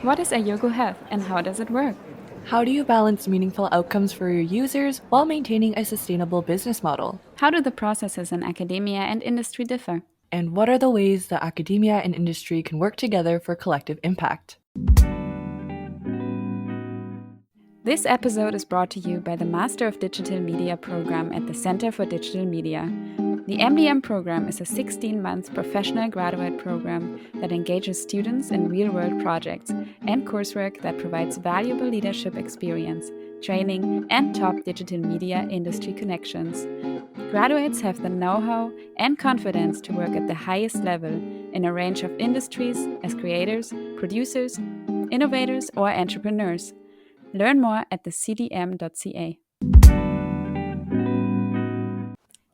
What is Ayogo Health and how does it work? How do you balance meaningful outcomes for your users while maintaining a sustainable business model? How do the processes in academia and industry differ? And what are the ways that academia and industry can work together for collective impact? This episode is brought to you by the Master of Digital Media program at the Center for Digital Media. The MDM program is a 16-month professional graduate program that engages students in real-world projects and coursework that provides valuable leadership experience, training, and top digital media industry connections. Graduates have the know-how and confidence to work at the highest level in a range of industries as creators, producers, innovators, or entrepreneurs. Learn more at thecdm.ca.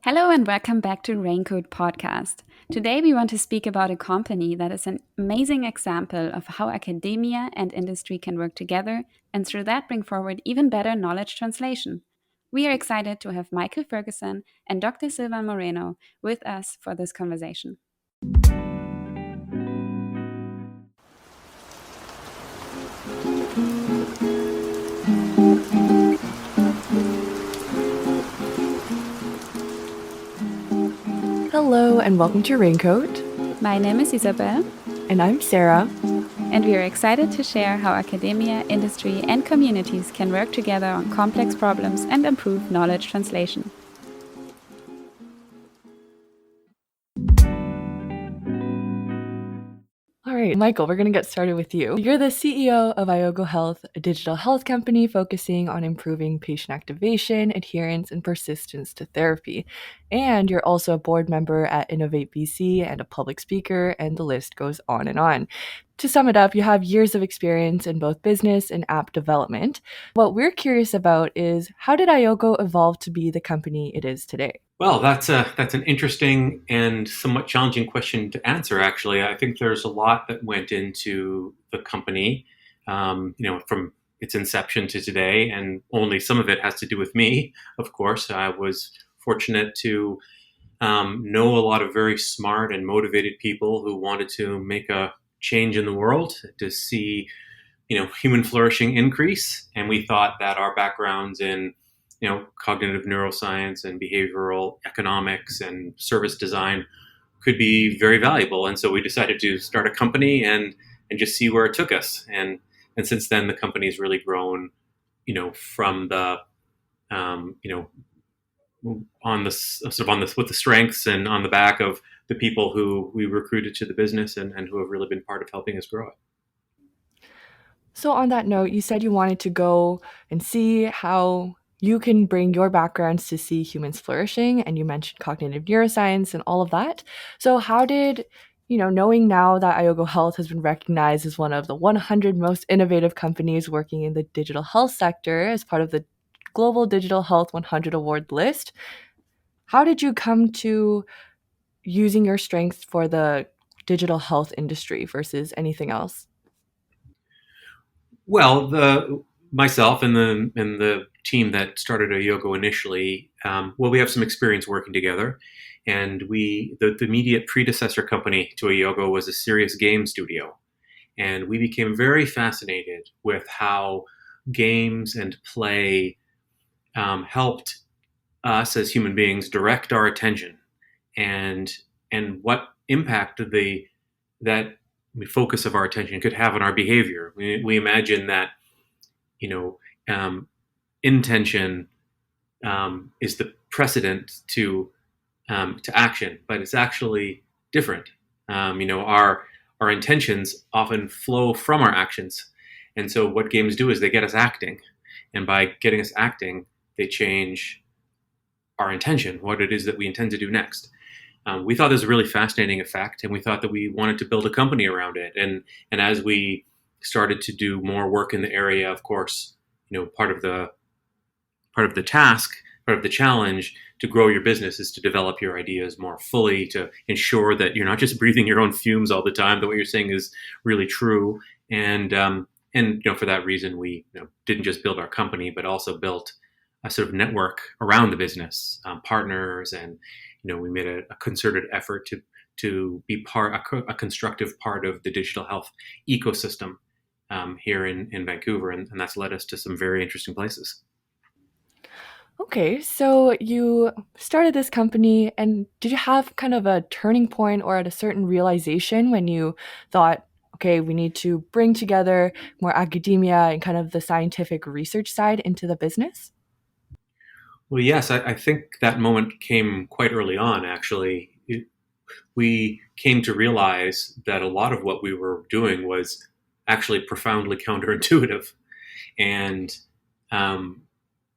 Hello and welcome back to RAINCOAT podcast. Today we want to speak about a company that is an amazing example of how academia and industry can work together and through that bring forward even better knowledge translation. We are excited to have Michael Ferguson and Dr. Silva Moreno with us for this conversation. Hello and welcome to Raincoat. My name is Isabelle. And I'm Sarah. And we are excited to share how academia, industry, and communities can work together on complex problems and improve knowledge translation. All right, Michael, we're going to get started with you. You're the CEO of Ayogo Health, a digital health company focusing on improving patient activation, adherence, and persistence to therapy. And you're also a board member at Innovate BC and a public speaker, and the list goes on and on. To sum it up, you have years of experience in both business and app development. What we're curious about is how did Ayogo evolve to be the company it is today? Well, that's an interesting and somewhat challenging question to answer. Actually, I think there's a lot that went into the company, from its inception to today, and only some of it has to do with me. Of course, I was fortunate to know a lot of very smart and motivated people who wanted to make a change in the world, to see, human flourishing increase, and we thought that our backgrounds in cognitive neuroscience and behavioral economics and service design could be very valuable. And so we decided to start a company and just see where it took us. And since then, the company's really grown, from the, with the strengths and on the back of the people who we recruited to the business and who have really been part of helping us grow it. So on that note, you said you wanted to go and see how you can bring your backgrounds to see humans flourishing, and you mentioned cognitive neuroscience and all of that. So how did, knowing now that Ayogo Health has been recognized as one of the 100 most innovative companies working in the digital health sector as part of the Global Digital Health 100 Award list, how did you come to using your strengths for the digital health industry versus anything else? Well, myself and the team that started Ayogo initially, we have some experience working together, and the immediate predecessor company to Ayogo was a serious game studio, and we became very fascinated with how games and play helped us as human beings direct our attention, and what impact that the focus of our attention could have on our behavior. We imagine that, intention is the precedent to action, but it's actually different. Our intentions often flow from our actions, and so what games do is they get us acting, and by getting us acting, they change our intention, what it is that we intend to do next. We thought this was a really fascinating effect, and we thought that we wanted to build a company around it. And as we started to do more work in the area, of course, part of the task, part of the challenge to grow your business is to develop your ideas more fully, to ensure that you're not just breathing your own fumes all the time, that what you're saying is really true. And for that reason, we didn't just build our company, but also built a sort of network around the business, partners, and we made a concerted effort to to be a constructive part of the digital health ecosystem here in Vancouver, and that's led us to some very interesting places. Okay, so you started this company, and did you have kind of a turning point or at a certain realization when you thought, okay, we need to bring together more academia and kind of the scientific research side into the business? Well, yes, I think that moment came quite early on, actually. We came to realize that a lot of what we were doing was actually profoundly counterintuitive. And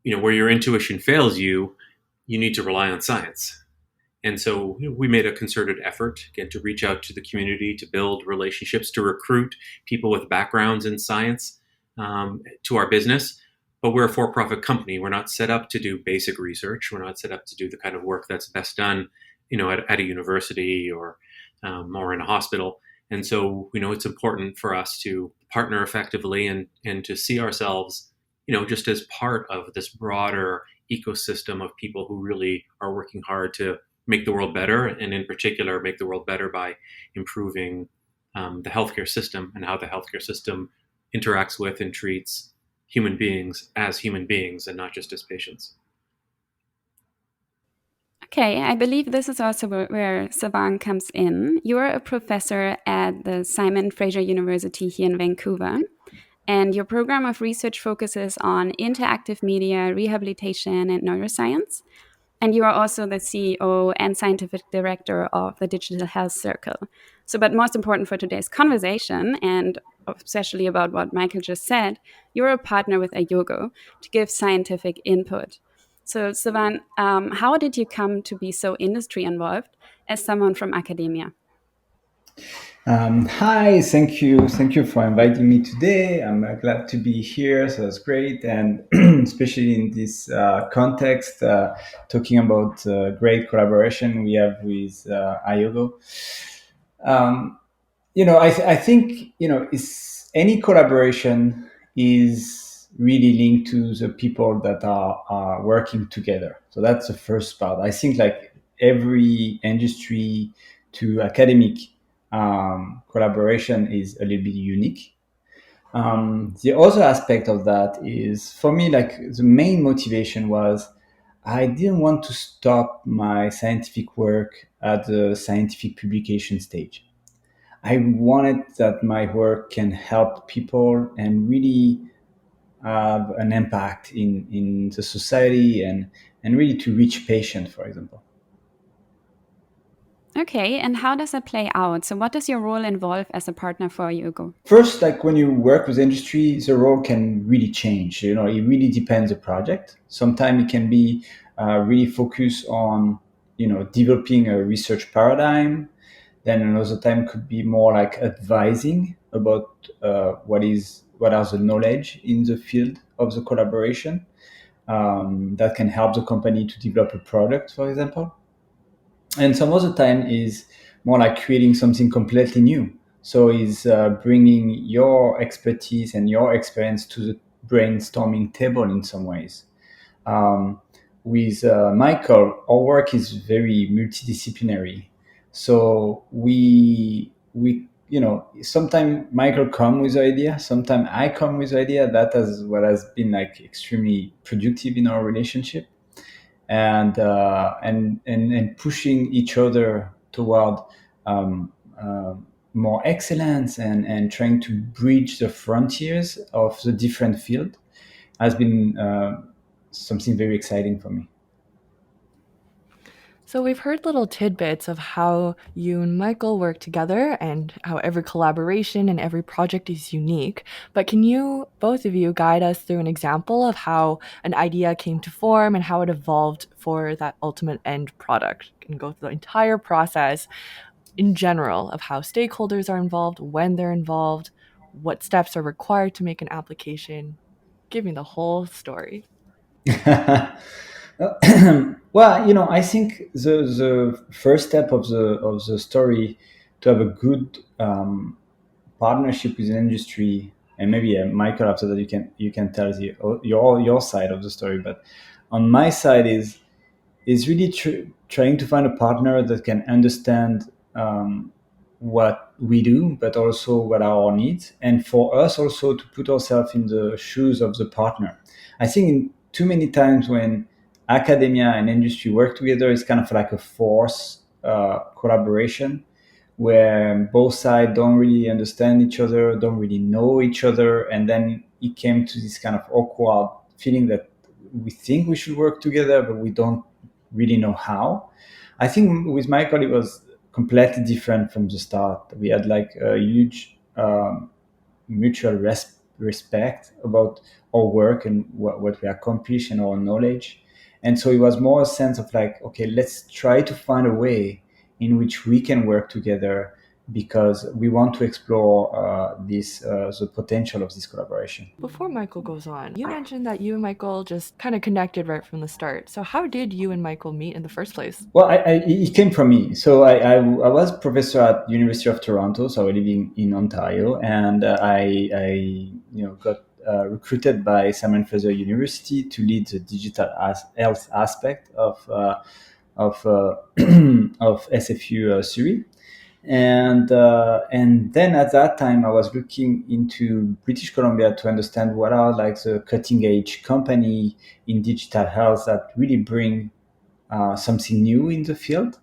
where your intuition fails you, you need to rely on science. And so we made a concerted effort, again, to reach out to the community, to build relationships, to recruit people with backgrounds in science to our business. But we're a for-profit company. We're not set up to do basic research. We're not set up to do the kind of work that's best done, at a university or in a hospital. And so, it's important for us to partner effectively and to see ourselves, just as part of this broader ecosystem of people who really are working hard to make the world better, and in particular, make the world better by improving the healthcare system and how the healthcare system interacts with and treats human beings as human beings and not just as patients. Okay, I believe this is also where Savan comes in. You're a professor at the Simon Fraser University here in Vancouver, and your program of research focuses on interactive media, rehabilitation, and neuroscience. And you are also the CEO and scientific director of the Digital Health Circle. So, but most important for today's conversation, and especially about what Michael just said, you're a partner with Ayogo to give scientific input. So, Savan, how did you come to be so industry involved as someone from academia? Hi, thank you for inviting me today. I'm glad to be here, so that's great, and especially in this context, talking about great collaboration we have with Ayogo. I think it's any collaboration is really linked to the people that are working together. So that's the first part. I think like every industry to academic collaboration is a little bit unique. The other aspect of that is for me, like the main motivation was I didn't want to stop my scientific work at the scientific publication stage. I wanted that my work can help people and really have an impact in the society and really to reach patients, for example. Okay, and how does that play out? So, what does your role involve as a partner for Ayogo? First, like when you work with industry, the role can really change. It really depends the project. Sometimes it can be really focused on, developing a research paradigm. Then another time could be more like advising about what are the knowledge in the field of the collaboration that can help the company to develop a product, for example. And some other time is more like creating something completely new. So is bringing your expertise and your experience to the brainstorming table in some ways. Um, with Michael, our work is very multidisciplinary. So we sometimes Michael come with the idea, sometimes I come with the idea. That is what has been like extremely productive in our relationship, and pushing each other toward um, uh, more excellence and trying to bridge the frontiers of the different field has been something very exciting for me. So we've heard little tidbits of how you and Michael work together and how every collaboration and every project is unique. But can you, both of you, guide us through an example of how an idea came to form and how it evolved for that ultimate end product? And go through the entire process in general of how stakeholders are involved, when they're involved, what steps are required to make an application. Give me the whole story. Well, I think the first step of the story to have a good partnership with the industry, and maybe Michael, after that you can tell your side of the story. But on my side is really trying to find a partner that can understand what we do, but also what are our needs, and for us also to put ourselves in the shoes of the partner. I think too many times when academia and industry work together, it's kind of like a forced collaboration where both sides don't really understand each other, don't really know each other, and then it came to this kind of awkward feeling that we think we should work together, but we don't really know how. I think with Michael, it was completely different from the start. We had like a huge mutual respect about our work and what we accomplish and our knowledge. And so it was more a sense of like, okay, let's try to find a way in which we can work together because we want to explore the potential of this collaboration. Before Michael goes on, you mentioned that you and Michael just kind of connected right from the start. So how did you and Michael meet in the first place? Well, it came from me. So I was professor at University of Toronto, so I was living in Ontario, and I got recruited by Simon Fraser University to lead the digital health aspect of SFU Surrey. And then at that time I was looking into British Columbia to understand what are like the cutting edge company in digital health that really bring something new in the field.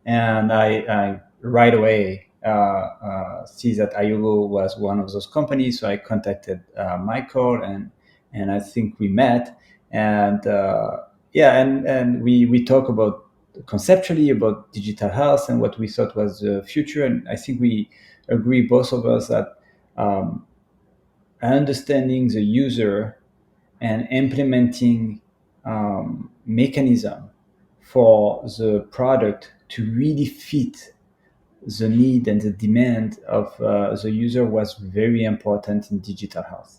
And I right away see that Ayogo was one of those companies, so I contacted Michael, and I think we met, and and we talk about conceptually about digital health and what we thought was the future. And I think we agree, both of us, that understanding the user and implementing mechanism for the product to really fit the need and the demand of the user was very important in digital health.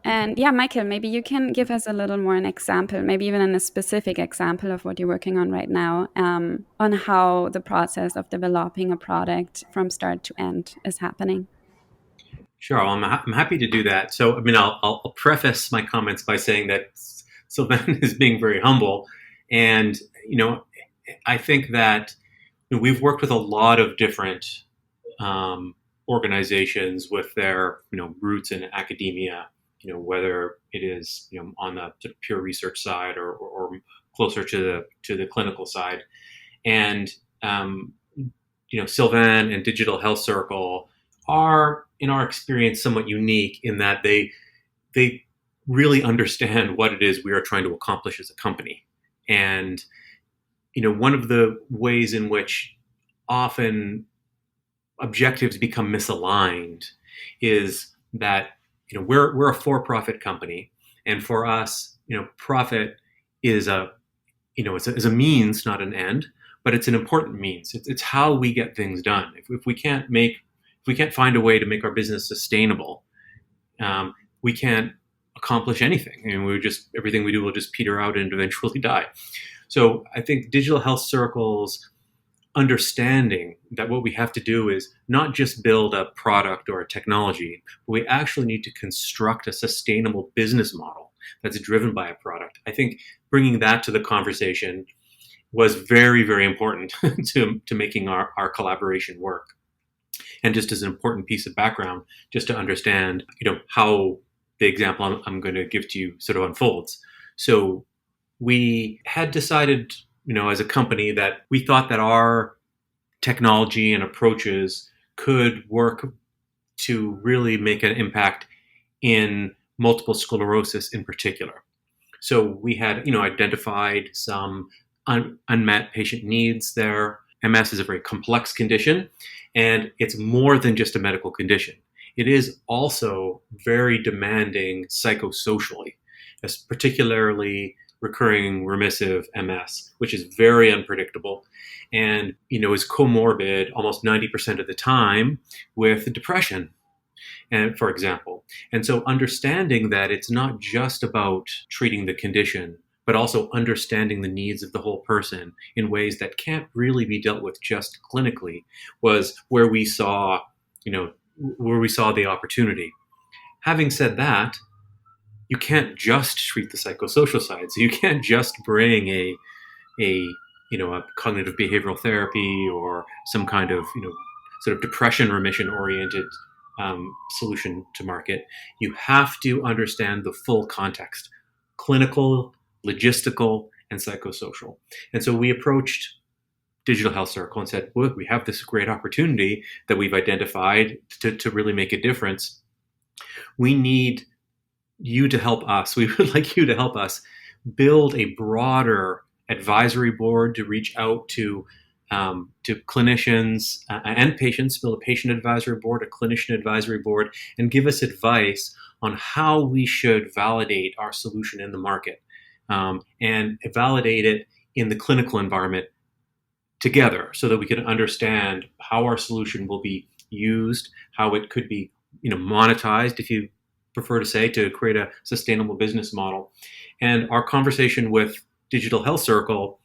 And yeah, Michael, maybe you can give us a little more an example, maybe even a specific example of what you're working on right now, on how the process of developing a product from start to end is happening. Sure, well, I'm happy to do that. So, I mean, I'll preface my comments by saying that Sylvain is being very humble, and I think that we've worked with a lot of different organizations with their roots in academia. Whether it is on the sort of pure research side or closer to the clinical side, and Sylvain and Digital Health Circle are, in our experience, somewhat unique in that they really understand what it is we are trying to accomplish as a company. And one of the ways in which often objectives become misaligned is that we're a for-profit company, and for us, profit is is a means, not an end, but it's an important means. It's how we get things done. If we can't find a way to make our business sustainable, we can't accomplish anything. Everything we do will just peter out and eventually die. So I think Digital Health Circle's understanding that what we have to do is not just build a product or a technology, but we actually need to construct a sustainable business model that's driven by a product. I think bringing that to the conversation was very, very important to making our collaboration work. And just as an important piece of background, just to understand, how the example I'm going to give to you sort of unfolds. So we had decided, as a company, that we thought that our technology and approaches could work to really make an impact in multiple sclerosis in particular. So we had, identified some unmet patient needs there. MS is a very complex condition, and it's more than just a medical condition. It is also very demanding psychosocially, as particularly recurring remissive MS, which is very unpredictable and is comorbid almost 90% of the time with depression, and for example. And so understanding that it's not just about treating the condition, but also understanding the needs of the whole person in ways that can't really be dealt with just clinically was where we saw the opportunity. Having said that, you can't just treat the psychosocial side. So you can't just bring a a cognitive behavioral therapy or some kind of, sort of depression remission oriented solution to market, you have to understand the full context, clinical, logistical, and psychosocial. And so we approached Digital Health Circle and said, look, we have this great opportunity that we've identified to really make a difference. We need you to help us. We would like you to help us build a broader advisory board to reach out to clinicians and patients, build a patient advisory board, a clinician advisory board, and give us advice on how we should validate our solution in the market and validate it in the clinical environment together so that we can understand how our solution will be used, how it could be monetized, if you prefer to say, to create a sustainable business model. And our conversation with Digital Health Circle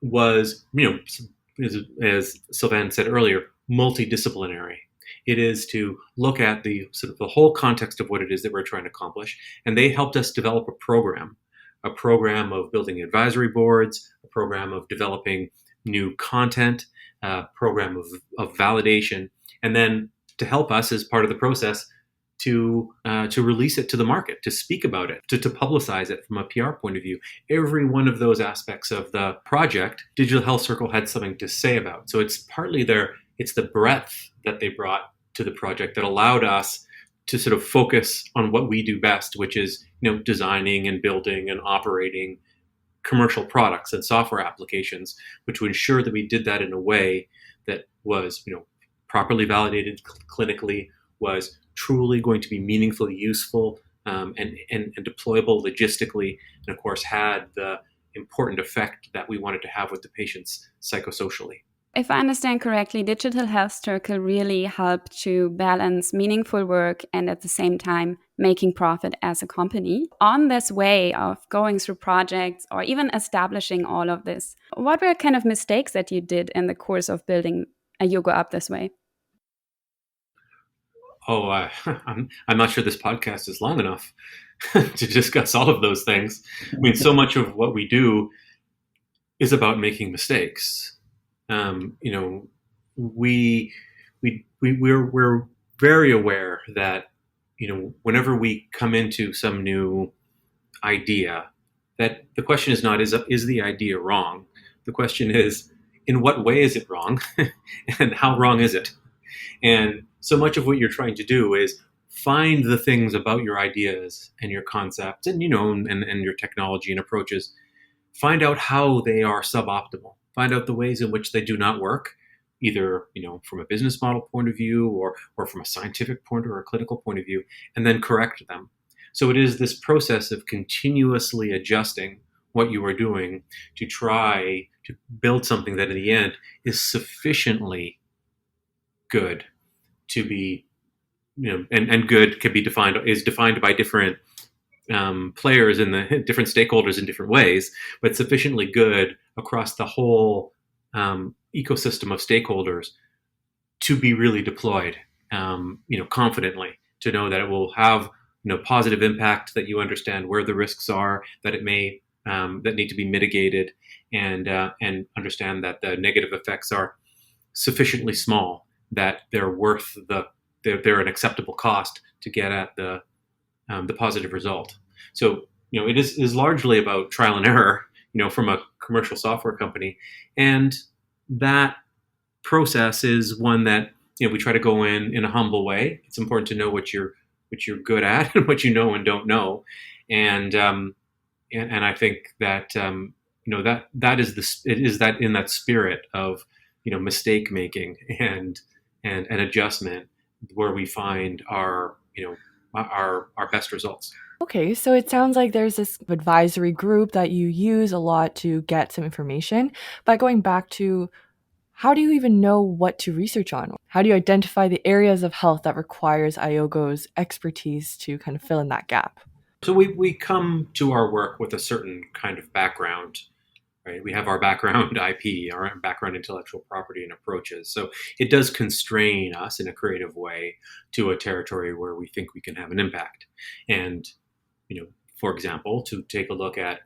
was, as Sylvain said earlier, multidisciplinary. It is to look at the sort of the whole context of what it is that we're trying to accomplish. And they helped us develop a program of building advisory boards, a program of developing new content, a program of validation, and then to help us as part of the process to release it to the market, to speak about it, to publicize it from a PR point of view. Every one of those aspects of the project, Digital Health Circle had something to say about. So it's partly it's the breadth that they brought to the project that allowed us to sort of focus on what we do best, which is designing and building and operating commercial products and software applications, but to ensure that we did that in a way that was properly validated clinically, was truly going to be meaningfully useful and deployable logistically, and of course had the important effect that we wanted to have with the patients psychosocially. If I understand correctly, Digital Health Circle really helped to balance meaningful work and at the same time making profit as a company. On this way of going through projects or even establishing all of this, what were kind of mistakes that you did in the course of building Ayogo up this way? I'm not sure this podcast is long enough to discuss all of those things. I mean, so much of what we do is about making mistakes. We're very aware that whenever we come into some new idea, that the question is not is the idea wrong? The question is, in what way is it wrong, and how wrong is it? And so much of what you're trying to do is find the things about your ideas and your concepts and and your technology and approaches. Find out how they are suboptimal. Find out the ways in which they do not work, either from a business model point of view or from a scientific point or a clinical point of view, and then correct them. So it is this process of continuously adjusting what you are doing to try to build something that in the end is sufficiently good to be, and good can be defined by different players in the different stakeholders in different ways, but sufficiently good across the whole ecosystem of stakeholders to be really deployed, confidently, to know that it will have positive impact, that you understand where the risks are, that it may that need to be mitigated, and understand that the negative effects are sufficiently small that they're worth they're an acceptable cost to get at the positive result. So it is largely about trial and error, from a commercial software company, and that process is one that we try to go in a humble way. It's important to know what you're good at and what you know and don't know, and I think that that is that in that spirit of mistake making and adjustment where we find our best results. Okay, so it sounds like there's this advisory group that you use a lot to get some information. But going back to, how do you even know what to research on? How do you identify the areas of health that requires Ayogo's expertise to kind of fill in that gap? So we come to our work with a certain kind of background, right? We have our background IP, our background intellectual property and approaches. So it does constrain us in a creative way to a territory where we think we can have an impact. And, for example, to take a look at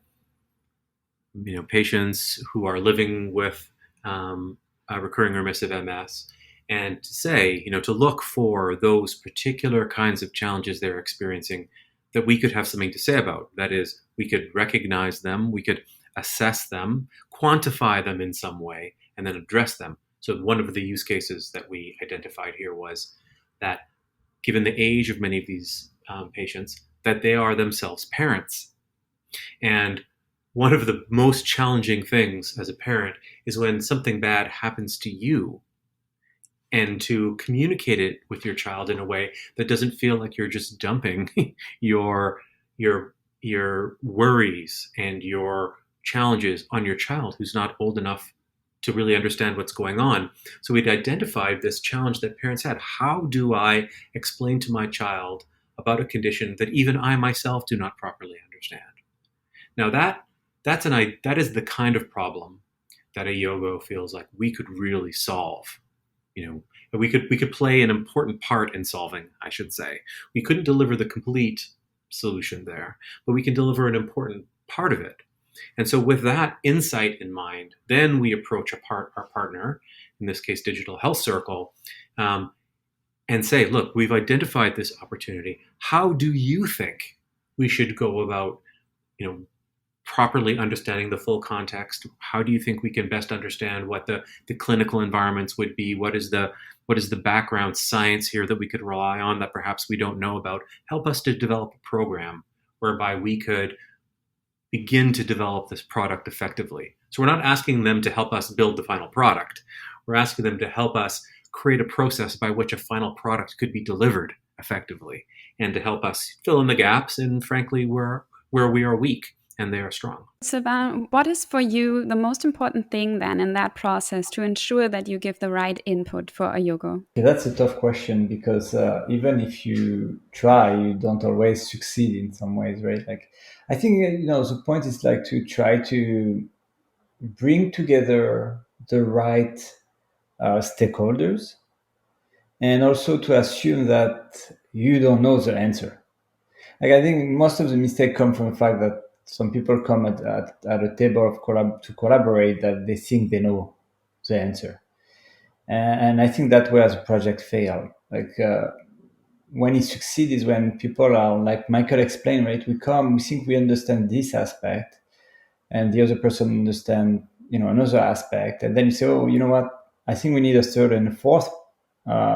patients who are living with a recurring remissive MS, and to say, to look for those particular kinds of challenges they're experiencing that we could have something to say about. That is, we could recognize them, we could assess them, quantify them in some way, and then address them. So one of the use cases that we identified here was that given the age of many of these patients, that they are themselves parents. And one of the most challenging things as a parent is when something bad happens to you, and to communicate it with your child in a way that doesn't feel like you're just dumping your your worries and your challenges on your child who's not old enough to really understand what's going on. So we'd identified this challenge that parents had. How do I explain to my child about a condition that even I myself do not properly understand? Now that is the kind of problem that Ayogo feels like we could really solve. We could play an important part in solving, I should say. We couldn't deliver the complete solution there, but we can deliver an important part of it. And so with that insight in mind, then we approach our partner, in this case, Digital Health Circle, and say, look, we've identified this opportunity. How do you think we should go about, properly understanding the full context? How do you think we can best understand what the clinical environments would be? What is the background science here that we could rely on that perhaps we don't know about? Help us to develop a program whereby we could begin to develop this product effectively. So we're not asking them to help us build the final product. We're asking them to help us create a process by which a final product could be delivered effectively, and to help us fill in the gaps and, frankly, where we are weak and they are strong. Sylvain, what is for you the most important thing then in that process to ensure that you give the right input for Ayogo? Yeah, that's a tough question, because even if you try, you don't always succeed in some ways, right? Like, I think, the point is like to try to bring together the right stakeholders, and also to assume that you don't know the answer. Like, I think most of the mistakes come from the fact that some people come at a table to collaborate, that they think they know the answer. And I think that's where the project failed. Like, when it succeeds is when people are, like Michael explained, right? We think we understand this aspect, and the other person understand, another aspect. And then you say, oh, you know what? I think we need a third and a fourth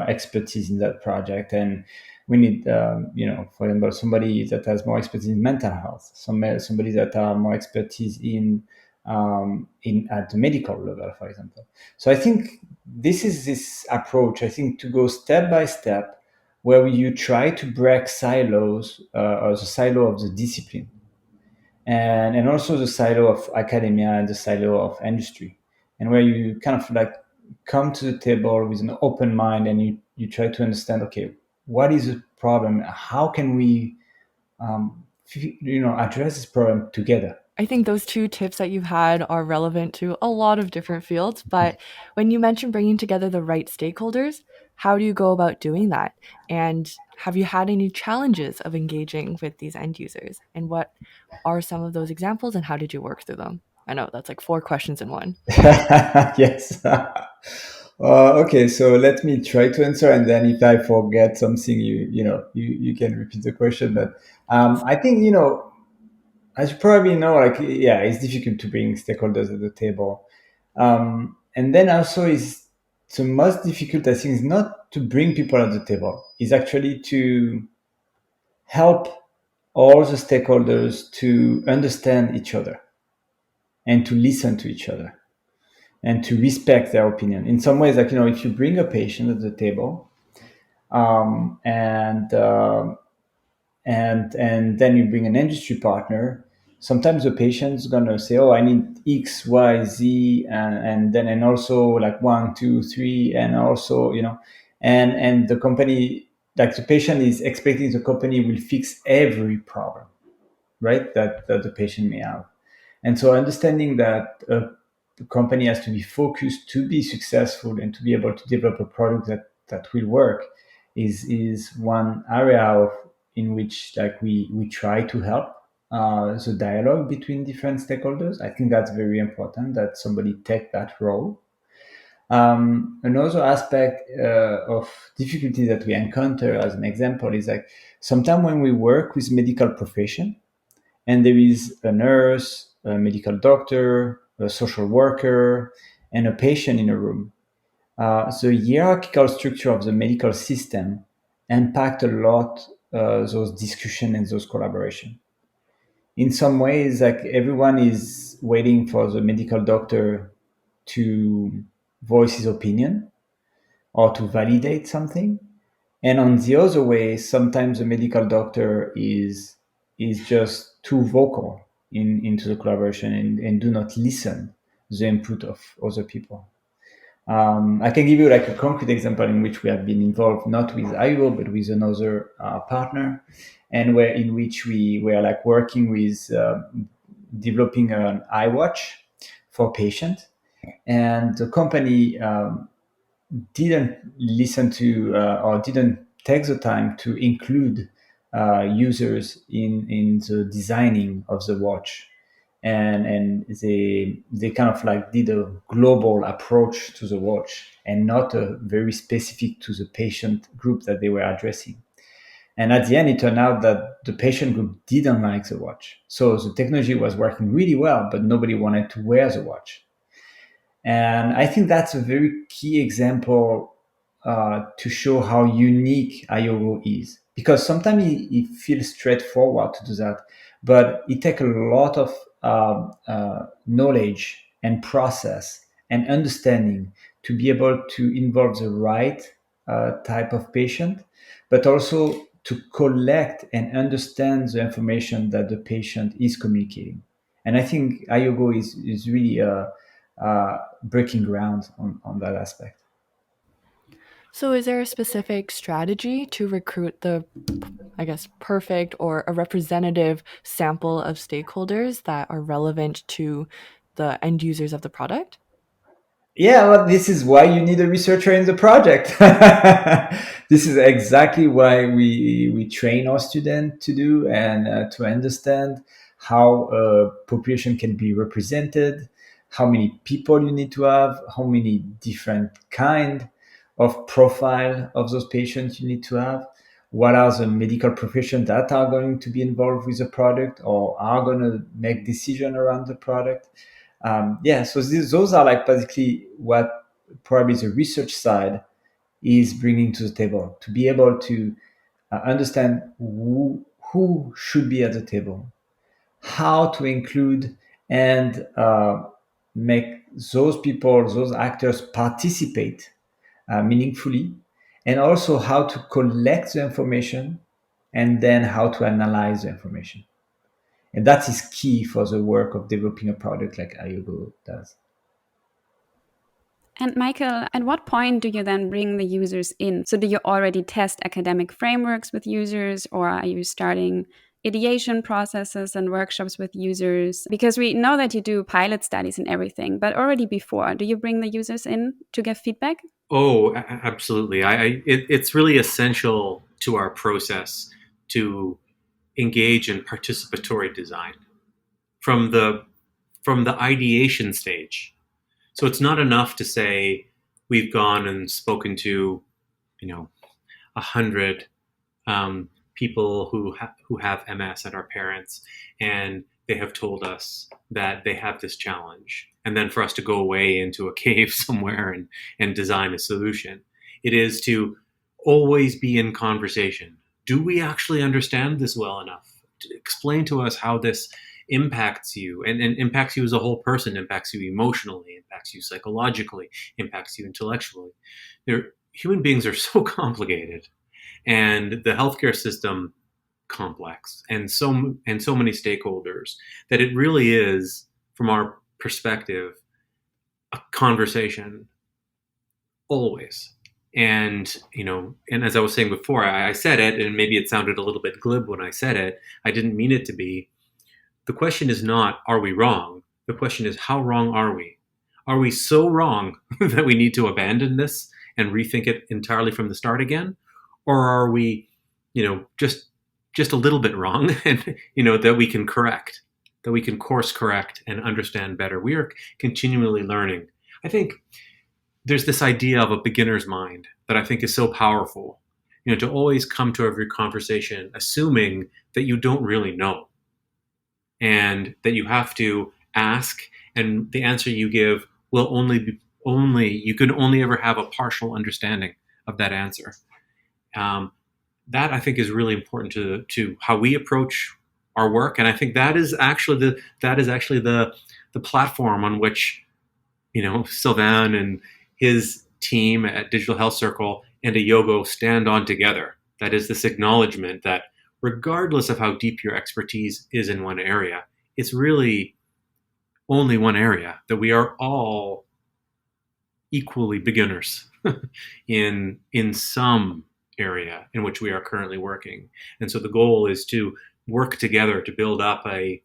expertise in that project. And we need, for example, somebody that has more expertise in mental health, somebody that are more expertise in at the medical level, for example. So I think this approach, I think, to go step by step, where you try to break silos, or the silo of the discipline, and also the silo of academia and the silo of industry, and where you kind of like come to the table with an open mind, and you try to understand, okay, what is the problem? How can we, address this problem together? I think those two tips that you've had are relevant to a lot of different fields. But when you mentioned bringing together the right stakeholders, how do you go about doing that? And have you had any challenges of engaging with these end users? And what are some of those examples, and how did you work through them? I know that's like 4 questions in one. Yes. Okay, so let me try to answer, and then if I forget something, you can repeat the question. But I think, as you probably know, like, yeah, it's difficult to bring stakeholders at the table, and then also is the most difficult, I think, is not to bring people at the table, is actually to help all the stakeholders to understand each other, and to listen to each other, and to respect their opinion. In some ways, like, if you bring a patient at the table, and then you bring an industry partner, sometimes the patient's gonna say, oh, I need X, Y, Z, and also like 1, 2, 3, and also, and the company, like, the patient is expecting the company will fix every problem, right, that the patient may have. And so understanding that the company has to be focused to be successful, and to be able to develop a product that will work is one area in which, like, we try to help. the dialogue between different stakeholders. I think that's very important that somebody take that role. Another aspect of difficulty that we encounter, as an example, is like sometimes when we work with medical profession, and there is a nurse, a medical doctor, a social worker, and a patient in a room. The hierarchical structure of the medical system impact a lot those discussion and those collaboration. In some ways, like everyone is waiting for the medical doctor to voice his opinion or to validate something. And on the other way, sometimes the medical doctor is just too vocal into the collaboration and do not listen the input of other people. I can give you like a concrete example in which we have been involved, not with Ayogo, but with another partner, and where in which we were like working with developing an iWatch for patients, and the company didn't listen to or didn't take the time to include users in the designing of the watch, and they kind of like did a global approach to the watch and not a very specific to the patient group that they were addressing. And at the end, it turned out that the patient group didn't like the watch. So the technology was working really well, but nobody wanted to wear the watch. And I think that's a very key example to show how unique Ayogo is. Because sometimes it feels straightforward to do that, but it takes a lot of knowledge and process and understanding to be able to involve the right type of patient, but also to collect and understand the information that the patient is communicating. And I think Ayogo is really breaking ground on that aspect. So is there a specific strategy to recruit the, I guess, perfect or a representative sample of stakeholders that are relevant to the end users of the product? Yeah, well, this is why you need a researcher in the project. This is exactly why we train our students to do and to understand how a population can be represented, how many people you need to have, how many different kind of profile of those patients you need to have, what are the medical professions that are going to be involved with the product or are going to make decision around the product. So those are like basically what probably the research side is bringing to the table, to be able to understand who should be at the table, how to include and make those people, those actors participate meaningfully, and also how to collect the information and then how to analyze the information. And that is key for the work of developing a product like Ayogo does. And Michael, at what point do you then bring the users in? So do you already test academic frameworks with users, or are you starting ideation processes and workshops with users? Because we know that you do pilot studies and everything, but already before, do you bring the users in to give feedback? Oh, absolutely. It's really essential to our process to engage in participatory design from the ideation stage. So it's not enough to say we've gone and spoken to, 100 people who have MS and are parents, and they have told us that they have this challenge, and then for us to go away into a cave somewhere and design a solution. It is to always be in conversation. Do we actually understand this well enough? Explain to us how this impacts you and impacts you as a whole person, impacts you emotionally, impacts you psychologically, impacts you intellectually. Human beings are so complicated, and the healthcare system complex, and so many stakeholders, that it really is, from our perspective, a conversation always. And and as I was saying before, I said it, and maybe it sounded a little bit glib when I said it. I didn't mean it to be. The question is not, are we wrong? The question is, how wrong are we? Are we so wrong that we need to abandon this and rethink it entirely from the start again? Or are we, just just a little bit wrong, and that we can correct, that we can course correct and understand better. We are continually learning. I think there's this idea of a beginner's mind that I think is so powerful. To always come to every conversation assuming that you don't really know, and that you have to ask, and the answer you give will you can only ever have a partial understanding of that answer. That I think is really important to how we approach our work, and I think that is actually the platform on which Sylvain and his team at Digital Health Circle and Ayogo stand on together. That is this acknowledgement that regardless of how deep your expertise is in one area, it's really only one area, that we are all equally beginners in some area in which we are currently working. And so the goal is to work together to build up a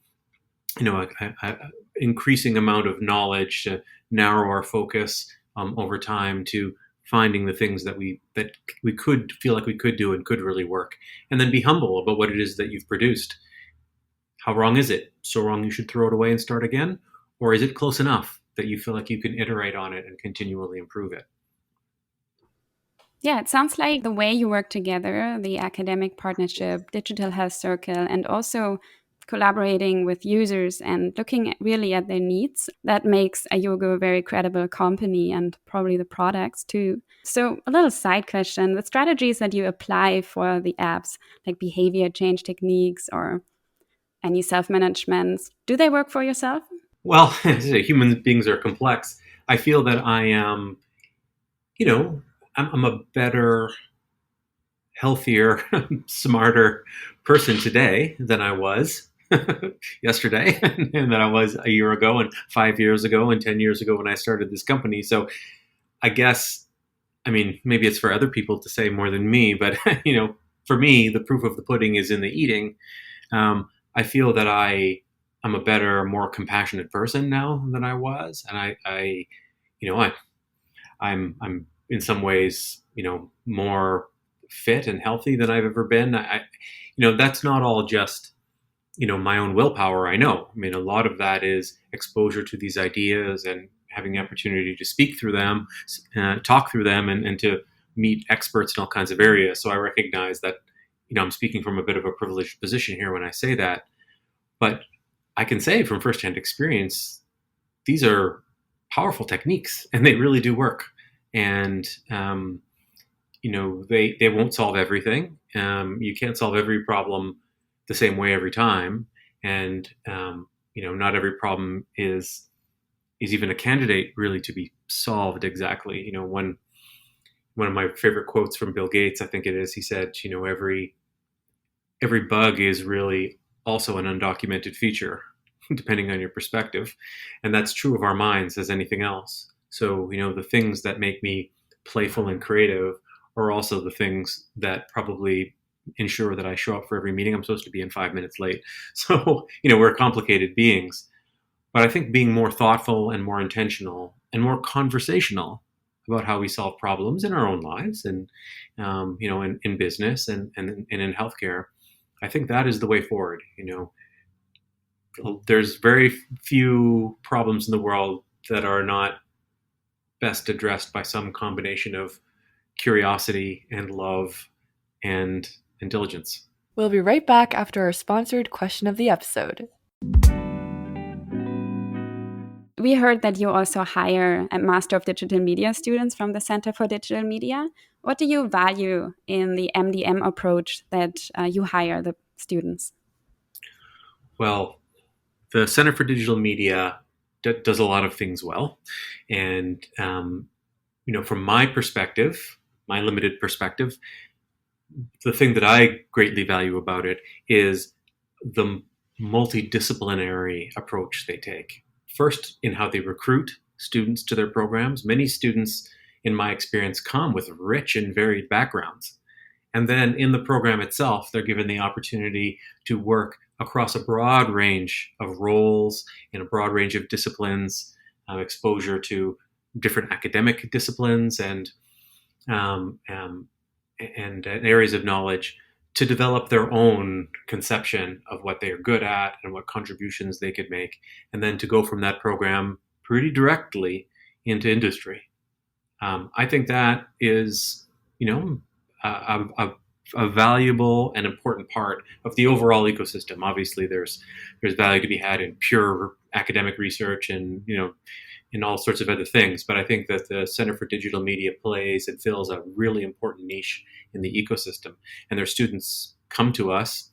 increasing amount of knowledge, to narrow our focus over time to finding the things that we could feel like we could do and could really work, and then be humble about what it is that you've produced. How wrong is it? So wrong you should throw it away and start again? Or is it close enough that you feel like you can iterate on it and continually improve it? Yeah, it sounds like the way you work together, the academic partnership, digital health circle, and also collaborating with users and looking really at their needs, that makes Ayogo a very credible company, and probably the products too. So a little side question, the strategies that you apply for the apps, like behavior change techniques or any self-management, do they work for yourself? Well, human beings are complex. I feel that I am, I'm a better, healthier, smarter person today than I was yesterday, and that I was a year ago, and 5 years ago, and 10 years ago when I started this company. So I guess, maybe it's for other people to say more than me, but for me, the proof of the pudding is in the eating. I feel that I'm a better, more compassionate person now than I was, and I'm in some ways, more fit and healthy than I've ever been. That's not all just my own willpower. I know. A lot of that is exposure to these ideas and having the opportunity to speak through them, talk through them, and to meet experts in all kinds of areas. So I recognize that, I'm speaking from a bit of a privileged position here when I say that, but I can say from firsthand experience, these are powerful techniques and they really do work. And, they won't solve everything. You can't solve every problem the same way every time. And, not every problem is even a candidate really to be solved exactly. One of my favorite quotes from Bill Gates, I think it is, he said, every bug is really also an undocumented feature, depending on your perspective. And that's true of our minds as anything else. So, the things that make me playful and creative are also the things that probably ensure that I show up for every meeting I'm supposed to be in 5 minutes late. So, we're complicated beings. But I think being more thoughtful and more intentional and more conversational about how we solve problems in our own lives and, in business and in healthcare, I think that is the way forward. There's very few problems in the world that are not best addressed by some combination of curiosity and love and diligence. We'll be right back after our sponsored question of the episode. We heard that you also hire a Master of Digital Media students from the Center for Digital Media. What do you value in the MDM approach that you hire the students? Well, the Center for Digital Media does a lot of things well. And, from my perspective, my limited perspective, the thing that I greatly value about it is the multidisciplinary approach they take. First, in how they recruit students to their programs. Many students, in my experience, come with rich and varied backgrounds. And then in the program itself, they're given the opportunity to work across a broad range of roles in a broad range of disciplines, exposure to different academic disciplines and areas of knowledge to develop their own conception of what they are good at and what contributions they could make, and then to go from that program pretty directly into industry. I think that is, a valuable and important part of the overall ecosystem. Obviously, there's value to be had in pure academic research and in all sorts of other things. But I think that the Center for Digital Media plays and fills a really important niche in the ecosystem. And their students come to us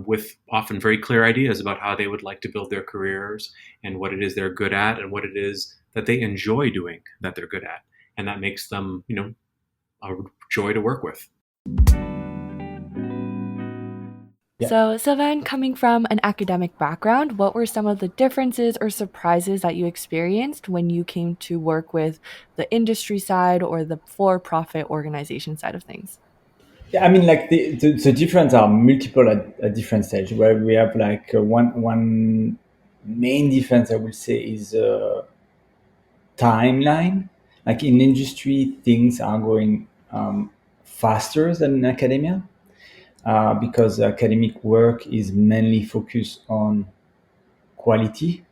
with often very clear ideas about how they would like to build their careers and what it is they're good at and what it is that they enjoy doing that they're good at. And that makes them, a joy to work with. Yeah. So, Sylvain, coming from an academic background, what were some of the differences or surprises that you experienced when you came to work with the industry side or the for-profit organization side of things? Yeah, I mean, like the difference are multiple at different stages. Where we have like one main difference, I would say, is timeline. Like in industry, things are going faster than in academia because academic work is mainly focused on quality.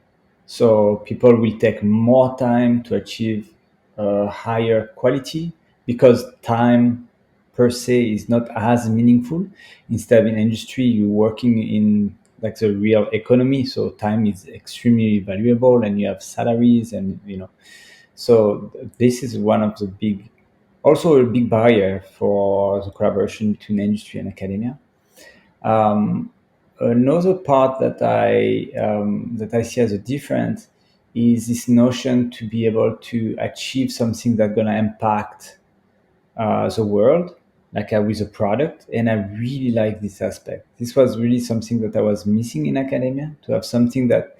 So people will take more time to achieve higher quality because time per se is not as meaningful. Instead, in industry, you're working in like the real economy, so time is extremely valuable, and you have salaries, and So this is one of the also a big barrier for the collaboration between industry and academia. Another part that I see as a difference is this notion to be able to achieve something that's going to impact the world, like with a product. And I really like this aspect. This was really something that I was missing in academia, to have something that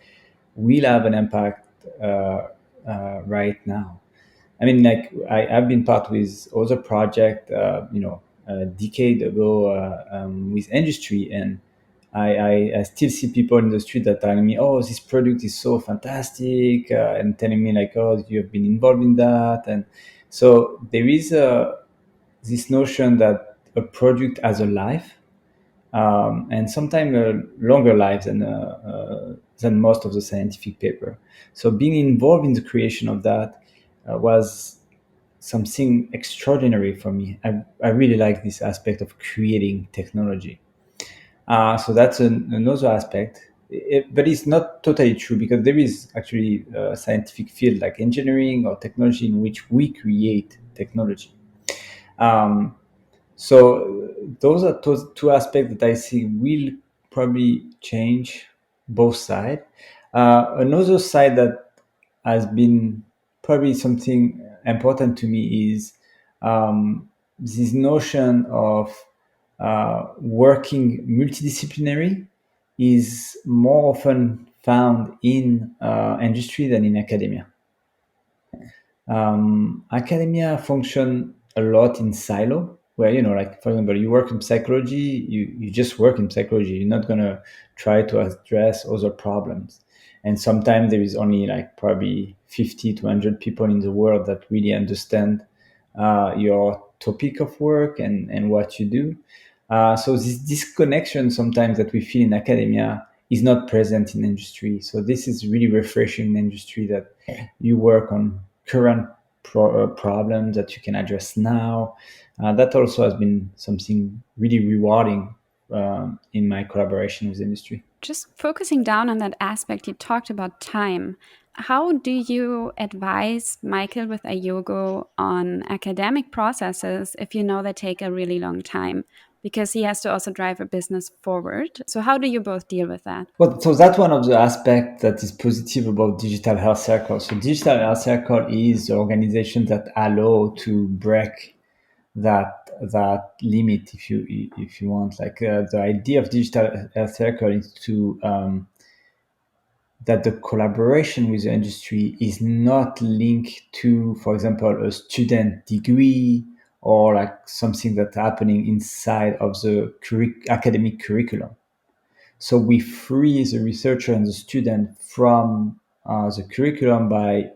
will have an impact right now. I mean, like I've been part with other project, a decade ago with industry, and I still see people in the street that telling me, "Oh, this product is so fantastic," and telling me like, "Oh, you have been involved in that." And so there is this notion that a product has a life, and sometimes a longer life than most of the scientific paper. So being involved in the creation of that was something extraordinary for me. I really like this aspect of creating technology. So that's another aspect. But it's not totally true, because there is actually a scientific field like engineering or technology in which we create technology. So those are two aspects that I see will probably change both sides. Another side that has been probably something important to me is this notion of working multidisciplinary is more often found in industry than in academia. Academia function a lot in silo, where, like, for example, you work in psychology, you just work in psychology. You're not going to try to address other problems. And sometimes there is only like probably 50 to 100 people in the world that really understand your topic of work and what you do. So this disconnection sometimes that we feel in academia is not present in industry. So this is really refreshing in industry, that you work on current problems that you can address now. That also has been something really rewarding in my collaboration with industry. Just focusing down on that aspect, you talked about time. How do you advise Michael with Ayogo on academic processes if you know they take a really long time? Because he has to also drive a business forward. So how do you both deal with that? Well, so that's one of the aspects that is positive about Digital Health Circle. So Digital Health Circle is the organization that allow to break that limit, if you want. Like the idea of Digital Health Circle is to that the collaboration with the industry is not linked to, for example, a student degree or like something that's happening inside of the academic curriculum. So we free the researcher and the student from the curriculum by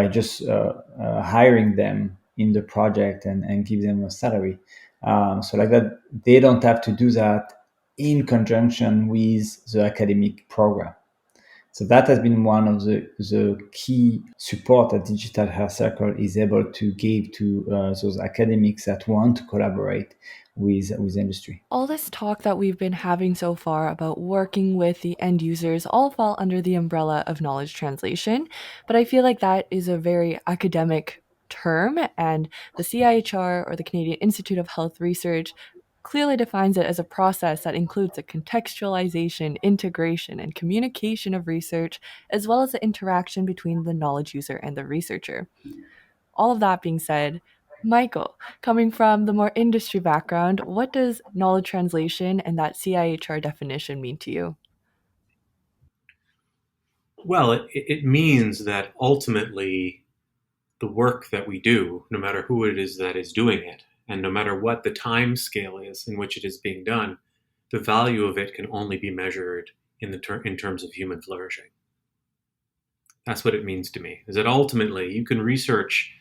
just hiring them in the project and give them a salary. So like that, they don't have to do that in conjunction with the academic program. So that has been one of the key support that Digital Health Circle is able to give to those academics that want to collaborate with industry. All this talk that we've been having so far about working with the end users all fall under the umbrella of knowledge translation, but I feel like that is a very academic term, and the CIHR, or the Canadian Institute of Health Research, clearly defines it as a process that includes the contextualization, integration, and communication of research, as well as the interaction between the knowledge user and the researcher. All of that being said, Michael, coming from the more industry background, what does knowledge translation and that CIHR definition mean to you? Well, it means that ultimately the work that we do, no matter who it is that is doing it, and no matter what the time scale is in which it is being done, the value of it can only be measured in terms of human flourishing. That's what it means to me, is that ultimately you can research,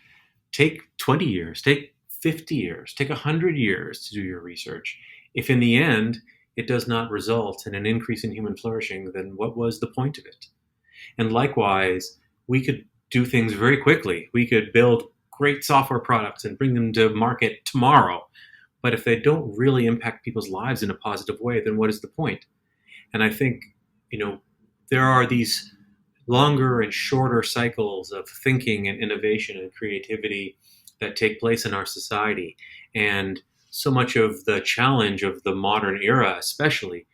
take 20 years, take 50 years, take 100 years to do your research. If in the end it does not result in an increase in human flourishing, then what was the point of it? And likewise, we could do things very quickly. We could build great software products and bring them to market tomorrow. But if they don't really impact people's lives in a positive way, then what is the point? And I think, there are these longer and shorter cycles of thinking and innovation and creativity that take place in our society. And so much of the challenge of the modern era, especially,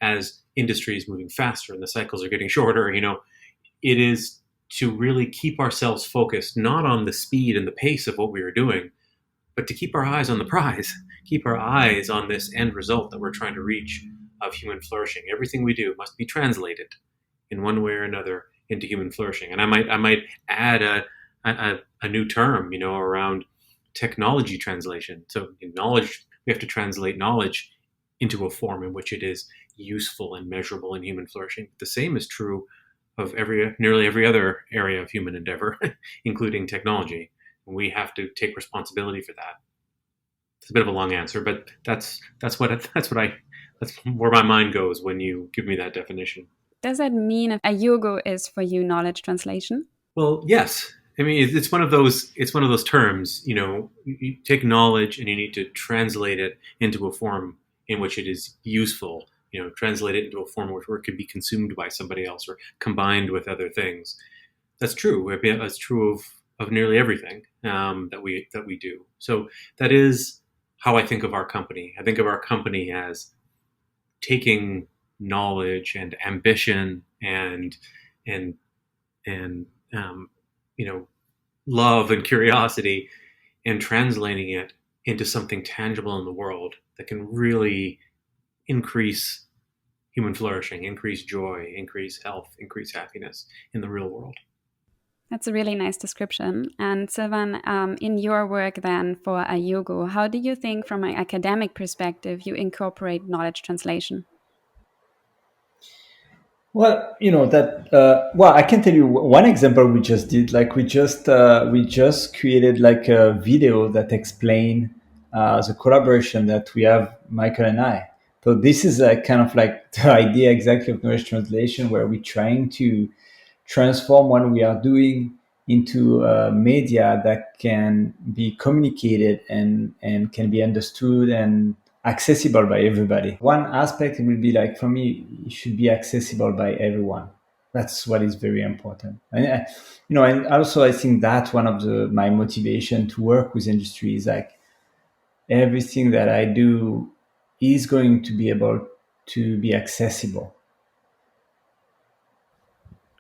as industry is moving faster and the cycles are getting shorter, it is to really keep ourselves focused, not on the speed and the pace of what we are doing, but to keep our eyes on the prize, keep our eyes on this end result that we're trying to reach of human flourishing. Everything we do must be translated in one way or another into human flourishing. And I might add a new term, around technology translation. So in knowledge, we have to translate knowledge into a form in which it is useful and measurable in human flourishing. The same is true of nearly every other area of human endeavor, including technology. And we have to take responsibility for that. It's a bit of a long answer, but that's where my mind goes when you give me that definition. Does that mean Ayogo is for you knowledge translation? Well, yes. I mean, it's one of those terms. You take knowledge and you need to translate it into a form in which it is useful. Translate it into a form where it could be consumed by somebody else or combined with other things. That's true. That's true of nearly everything that we do. So that is how I think of our company. I think of our company as taking knowledge and ambition and love and curiosity and translating it into something tangible in the world that can really increase human flourishing, increase joy, increase health, increase happiness in the real world. That's a really nice description. And Sylvain, in your work then for Ayogo, how do you think from an academic perspective you incorporate knowledge translation? Well, I can tell you one example we just did. Like we just created like a video that explained the collaboration that we have, Michael and I. So this is kind of like the idea exactly of knowledge translation, where we're trying to transform what we are doing into media that can be communicated and can be understood and accessible by everybody. One aspect will be like, for me, it should be accessible by everyone. That's what is very important. And and also I think that's one of my motivation to work with industry is like everything that I do is going to be able to be accessible.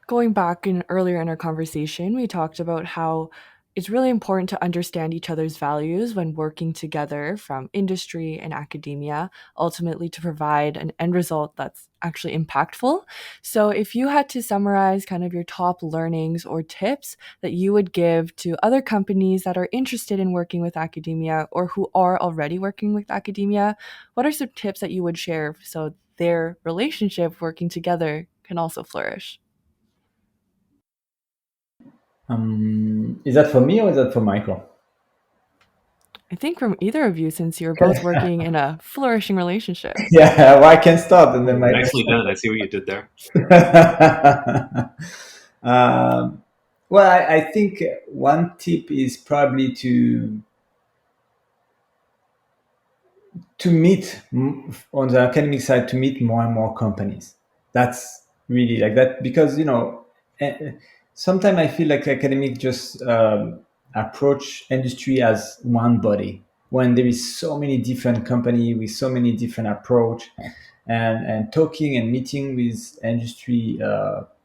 Going back earlier in our conversation, we talked about how it's really important to understand each other's values when working together from industry and academia, ultimately to provide an end result that's actually impactful. So if you had to summarize kind of your top learnings or tips that you would give to other companies that are interested in working with academia or who are already working with academia, what are some tips that you would share so their relationship working together can also flourish? Is that for me or is that for Michael? I think from either of you, since you're both working in a flourishing relationship. Yeah, well, I can start and then my Nicely done. I see what you did there. um, well, I think one tip is probably to meet on the academic side, to meet more and more companies. That's really like that, because sometimes I feel like academic just approach industry as one body, when there is so many different company with so many different approach, and talking and meeting with industry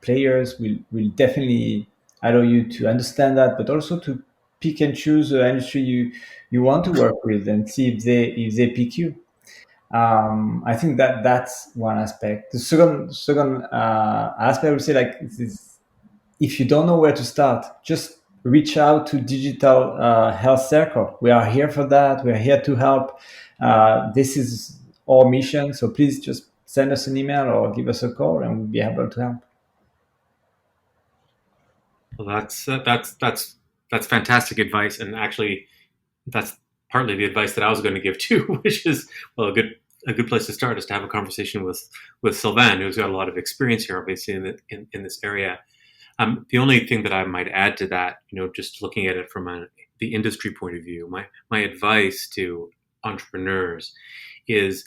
players will definitely allow you to understand that, but also to pick and choose the industry you want to work with, and see if they pick you. I think that's one aspect. The second aspect, I would say, like, is, if you don't know where to start, just reach out to digital health circle. We are here for that. We are here to help. This is our mission. So please just send us an email or give us a call, and we'll be able to help. Well, that's fantastic advice, and actually, that's partly the advice that I was going to give too, which is, well, a good place to start is to have a conversation with Sylvain, who's got a lot of experience here, obviously in this area. The only thing that I might add to that, just looking at it from the industry point of view, my advice to entrepreneurs is,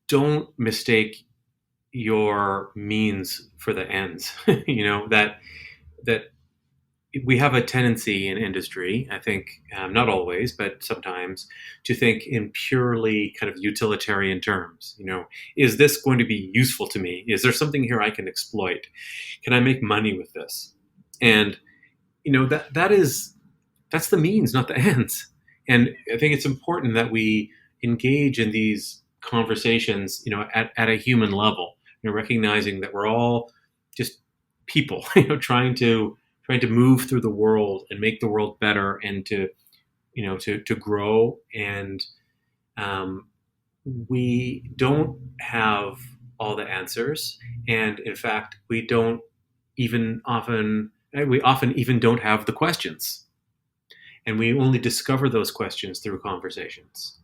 don't mistake your means for the ends. That we have a tendency in industry, I think, not always, but sometimes, to think in purely kind of utilitarian terms. Is this going to be useful to me? Is there something here I can exploit? Can I make money with this? And that's the means, not the ends. And I think it's important that we engage in these conversations, at a human level, recognizing that we're all just people, trying to move through the world and make the world better, and to grow. And we don't have all the answers, and in fact, we often even don't have the questions, and we only discover those questions through conversations.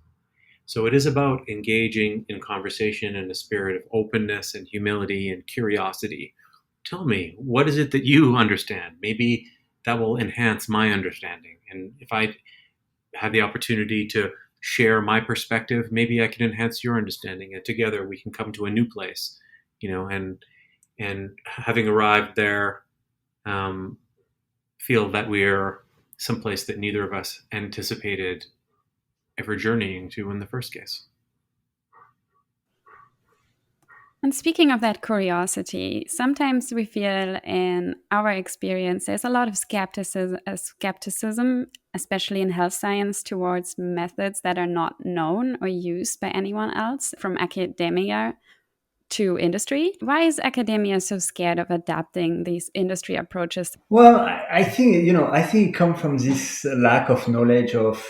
So it is about engaging in conversation in a spirit of openness and humility and curiosity. Tell me, what is it that you understand? Maybe that will enhance my understanding. And if I have the opportunity to share my perspective, maybe I can enhance your understanding, and together we can come to a new place, and having arrived there, feel that we're someplace that neither of us anticipated ever journeying to in the first case. And speaking of that curiosity, sometimes we feel in our experience there's a lot of skepticism, especially in health science, towards methods that are not known or used by anyone else, from academia to industry. Why is academia so scared of adapting these industry approaches? Well, I think it comes from this lack of knowledge of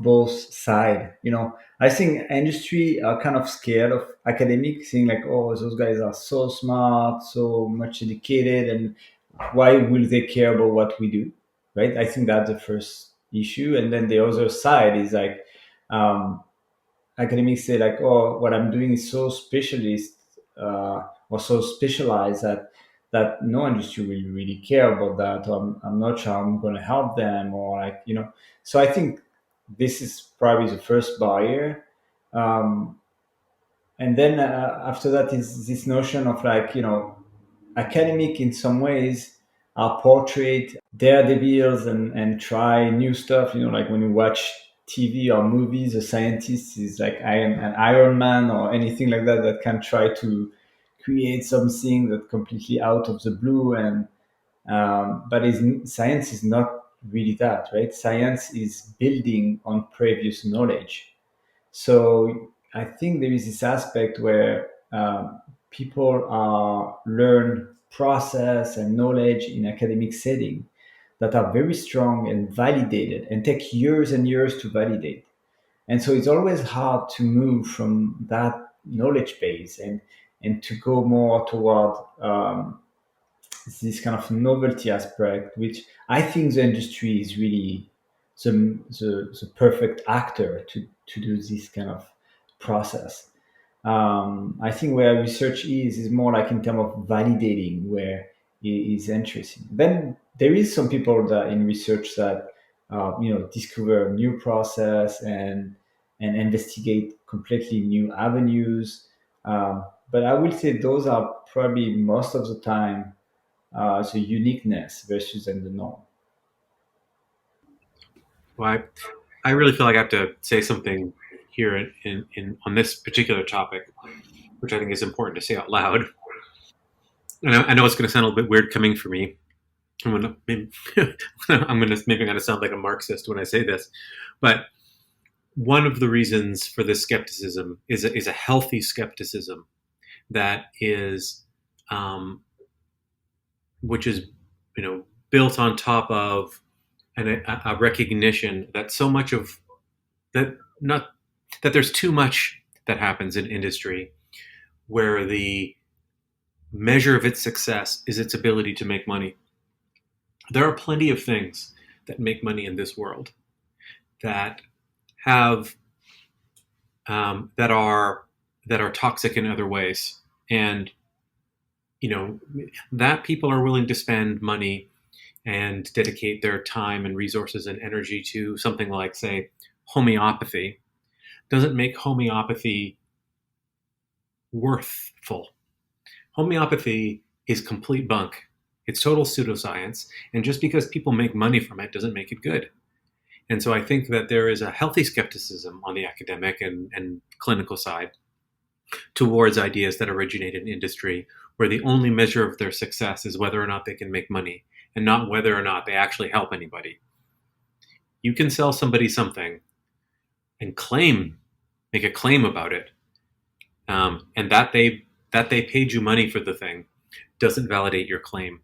both sides. I think industry are kind of scared of academics, saying like, "Oh, those guys are so smart, so much educated, and why will they care about what we do?" Right? I think that's the first issue, and then the other side is like, um, academics say like, "Oh, what I'm doing is so specialist or so specialized that no industry will really care about that. Or I'm not sure I'm going to help them, or like So I think this is probably the first barrier, and then after that is this notion of like academic in some ways are portrait daredevils and try new stuff. Like when you watch TV or movies, a scientist is like an Iron Man or anything like that can try to create something that completely out of the blue. And but science is not really that, right? Science is building on previous knowledge. So I think there is this aspect where people learn process and knowledge in academic setting that are very strong and validated and take years and years to validate. And so it's always hard to move from that knowledge base and to go more toward this kind of novelty aspect, which I think the industry is really the perfect actor to do this kind of process. I think where research is more like in terms of validating where it is interesting. Then there is some people that in research that discover a new process and investigate completely new avenues. But I will say those are probably most of the time the uniqueness versus the norm. Well, I really feel like I have to say something here in on this particular topic, which I think is important to say out loud. And I know it's going to sound a little bit weird coming from me. I'm going to maybe I'm going to sound like a Marxist when I say this, but one of the reasons for this skepticism is a healthy skepticism that is, which is, built on top of a recognition that so much of that not that there's too much that happens in industry where the measure of its success is its ability to make money. There are plenty of things that make money in this world that have that are toxic in other ways, and that people are willing to spend money and dedicate their time and resources and energy to something like, say, homeopathy, doesn't make homeopathy worthful. Homeopathy is complete bunk. It's total pseudoscience, and just because people make money from it doesn't make it good. And so I think that there is a healthy skepticism on the academic and clinical side towards ideas that originate in industry, where the only measure of their success is whether or not they can make money and not whether or not they actually help anybody. You can sell somebody something and make a claim about it, and that they paid you money for the thing doesn't validate your claim.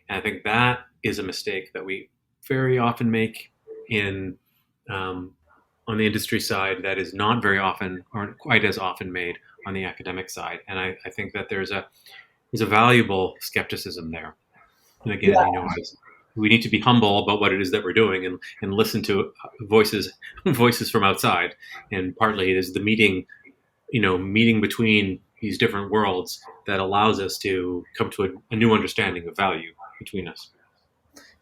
And I think that is a mistake that we very often make in on the industry side that is not very often or quite as often made on the academic side. And I think that there's a valuable skepticism there. And again, we need to be humble about what it is that we're doing and listen to voices from outside. And partly it is the meeting between these different worlds that allows us to come to a new understanding of value between us.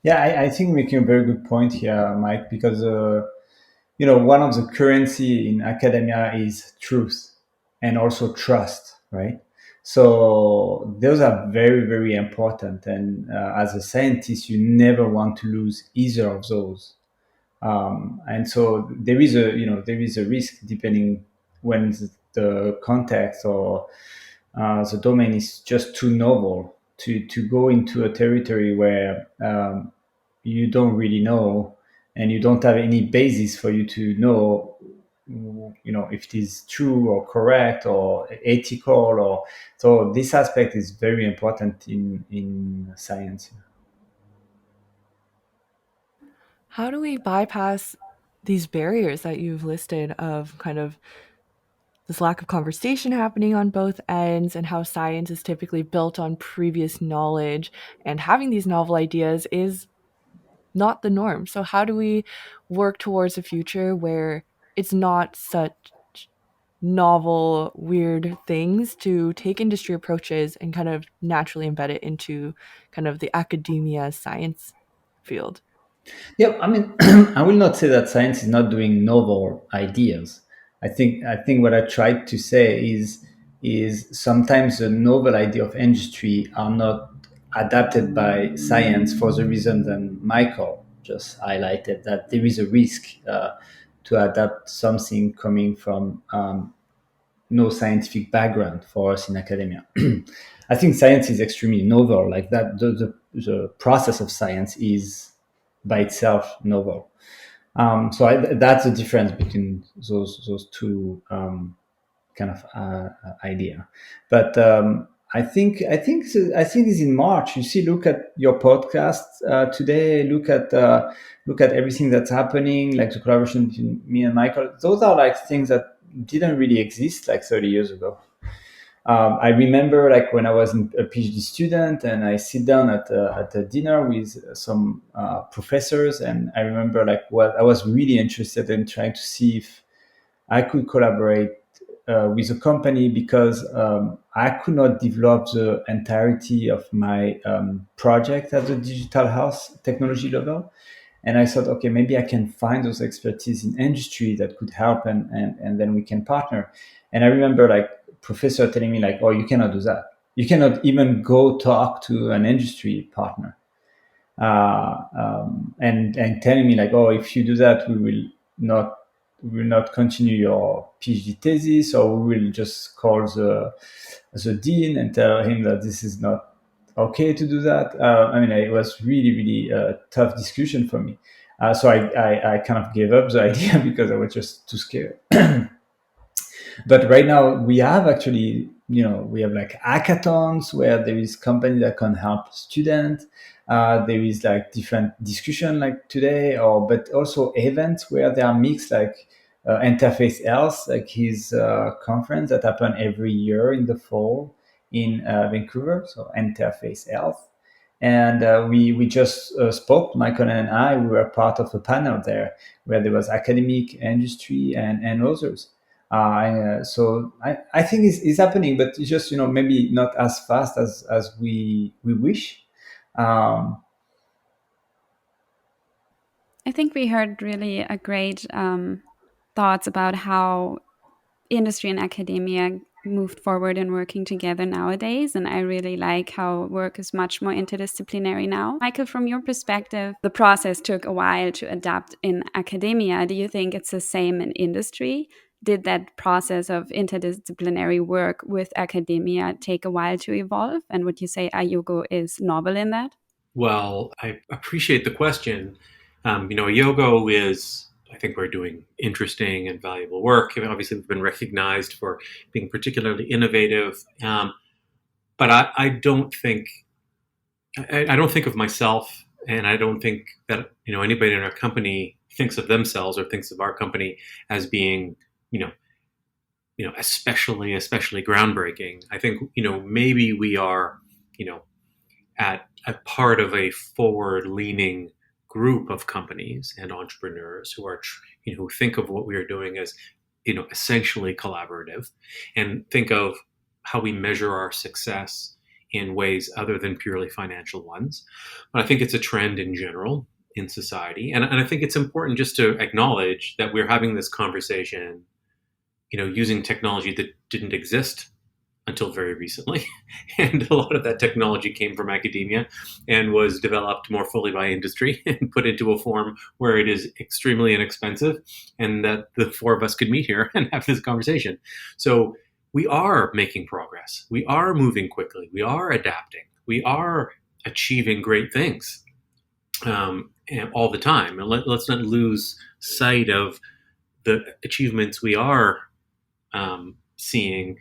Yeah, I think you're making a very good point here, Mike, because one of the currency in academia is truth and also trust, right? So those are very, very important. And as a scientist, you never want to lose either of those. And so there is a risk depending when the context or the domain is just too novel to go into a territory where you don't really know and you don't have any basis for you to know if it is true or correct or ethical. Or so this aspect is very important in science. How do we bypass these barriers that you've listed of kind of this lack of conversation happening on both ends, and how science is typically built on previous knowledge, and having these novel ideas is not the norm? So how do we work towards a future where it's not such novel, weird things to take industry approaches and kind of naturally embed it into kind of the academia science field? Yeah, I mean, I will not say that science is not doing novel ideas. I think what I tried to say is sometimes the novel idea of industry are not adapted by science for the reason that Michael just highlighted, that there is a risk to adapt something coming from no scientific background for us in academia. I think science is extremely novel, like that. The process of science is by itself novel. So that's the difference between those two kind of idea. But I think it's in March. You see, look at your podcast today. Look at everything that's happening, like the collaboration between me and Michael. Those are like things that didn't really exist like 30 years ago. I remember like when I was a PhD student and I sit down at a dinner with some professors, and I remember like what I was really interested in trying to see if I could collaborate with a company because I could not develop the entirety of my project at the digital house technology level. And I thought, okay, maybe I can find those expertise in industry that could help, and then we can partner. And I remember like professor telling me like, oh, you cannot do that. You cannot even go talk to an industry partner, and telling me like, oh, if you do that, not we will not continue your PhD thesis, or we will just call the dean and tell him that this is not okay to do that. I mean, it was really a tough discussion for me. So I kind of gave up the idea because I was just too scared. But right now we have actually, we have like hackathons where there is company that can help students. There is like different discussion like today, but also events where they are mixed, like Interface Health, like his conference that happen every year in the fall in Vancouver. So Interface Health. And we just spoke, Michael and I, we were part of a panel there where there was academic, industry, and others. So I think it's happening, but it's just, maybe not as fast as we wish. Um, I think we heard really a great thoughts about how industry and academia moved forward and working together nowadays. And I really like how work is much more interdisciplinary now. Michael, from your perspective, the process took a while to adapt in academia. Do you think it's the same in industry? Did that process of interdisciplinary work with academia take a while to evolve? And would you say Ayogo is novel in that? Well, I appreciate the question. Ayogo is, I think we're doing interesting and valuable work. Obviously, we've been recognized for being particularly innovative. But I don't think, I don't think of myself, and I don't think that, anybody in our company thinks of themselves or thinks of our company as being, especially groundbreaking. I think, maybe we are, at a part of a forward-leaning group of companies and entrepreneurs who are, who think of what we are doing as, essentially collaborative, and think of how we measure our success in ways other than purely financial ones. But I think it's a trend in general in society, and I think it's important just to acknowledge that we're having this conversation, using technology that didn't exist until very recently. And a lot of that technology came from academia and was developed more fully by industry and put into a form where it is extremely inexpensive, and that the four of us could meet here and have this conversation. So we are making progress. We are moving quickly. We are adapting. We are achieving great things and all the time. And let's not lose sight of the achievements we are seeing,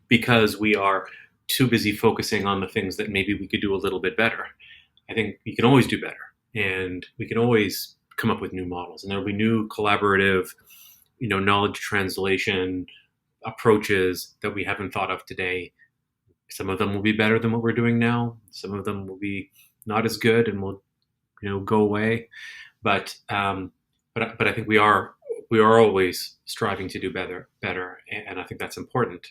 because we are too busy focusing on the things that maybe we could do a little bit better. I think we can always do better, and we can always come up with new models, and there'll be new collaborative, knowledge translation approaches that we haven't thought of today. Some of them will be better than what we're doing now. Some of them will be not as good and will, go away. But I think we are always striving to do better, and I think that's important.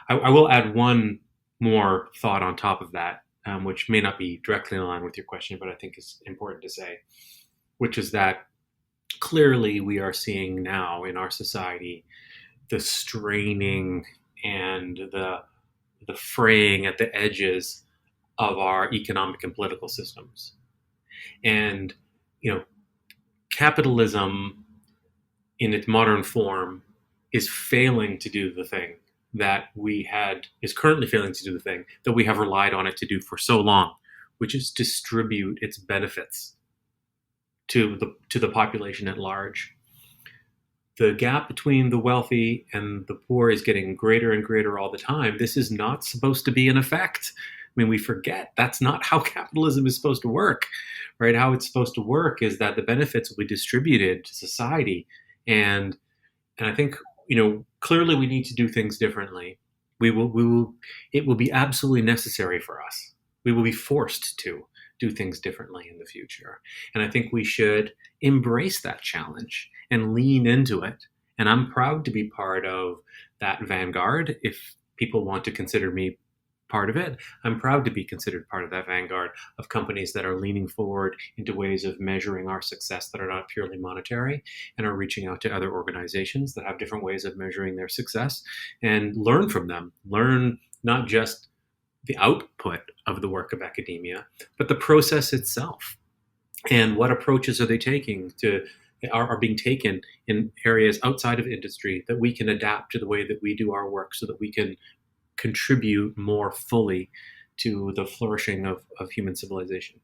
I will add one more thought on top of that, which may not be directly in line with your question, but I think is important to say, which is that clearly we are seeing now in our society the straining and the fraying at the edges of our economic and political systems. And, capitalism in its modern form is failing to do the thing that is currently failing to do the thing that we have relied on it to do for so long, which is distribute its benefits to the population at large. The gap between the wealthy and the poor is getting greater and greater all the time. This is not supposed to be an effect. I mean, we forget that's not how capitalism is supposed to work, right? How it's supposed to work is that the benefits will be distributed to society. And I think, clearly we need to do things differently. it will be absolutely necessary for us. We will be forced to do things differently in the future. And I think we should embrace that challenge and lean into it. And I'm proud to be part of that vanguard. If people want to consider me part of it, I'm proud to be considered part of that vanguard of companies that are leaning forward into ways of measuring our success that are not purely monetary, and are reaching out to other organizations that have different ways of measuring their success, and learn from them. Learn not just the output of the work of academia, but the process itself. And what approaches are they taking are being taken in areas outside of industry that we can adapt to the way that we do our work, so that we can contribute more fully to the flourishing of human civilization.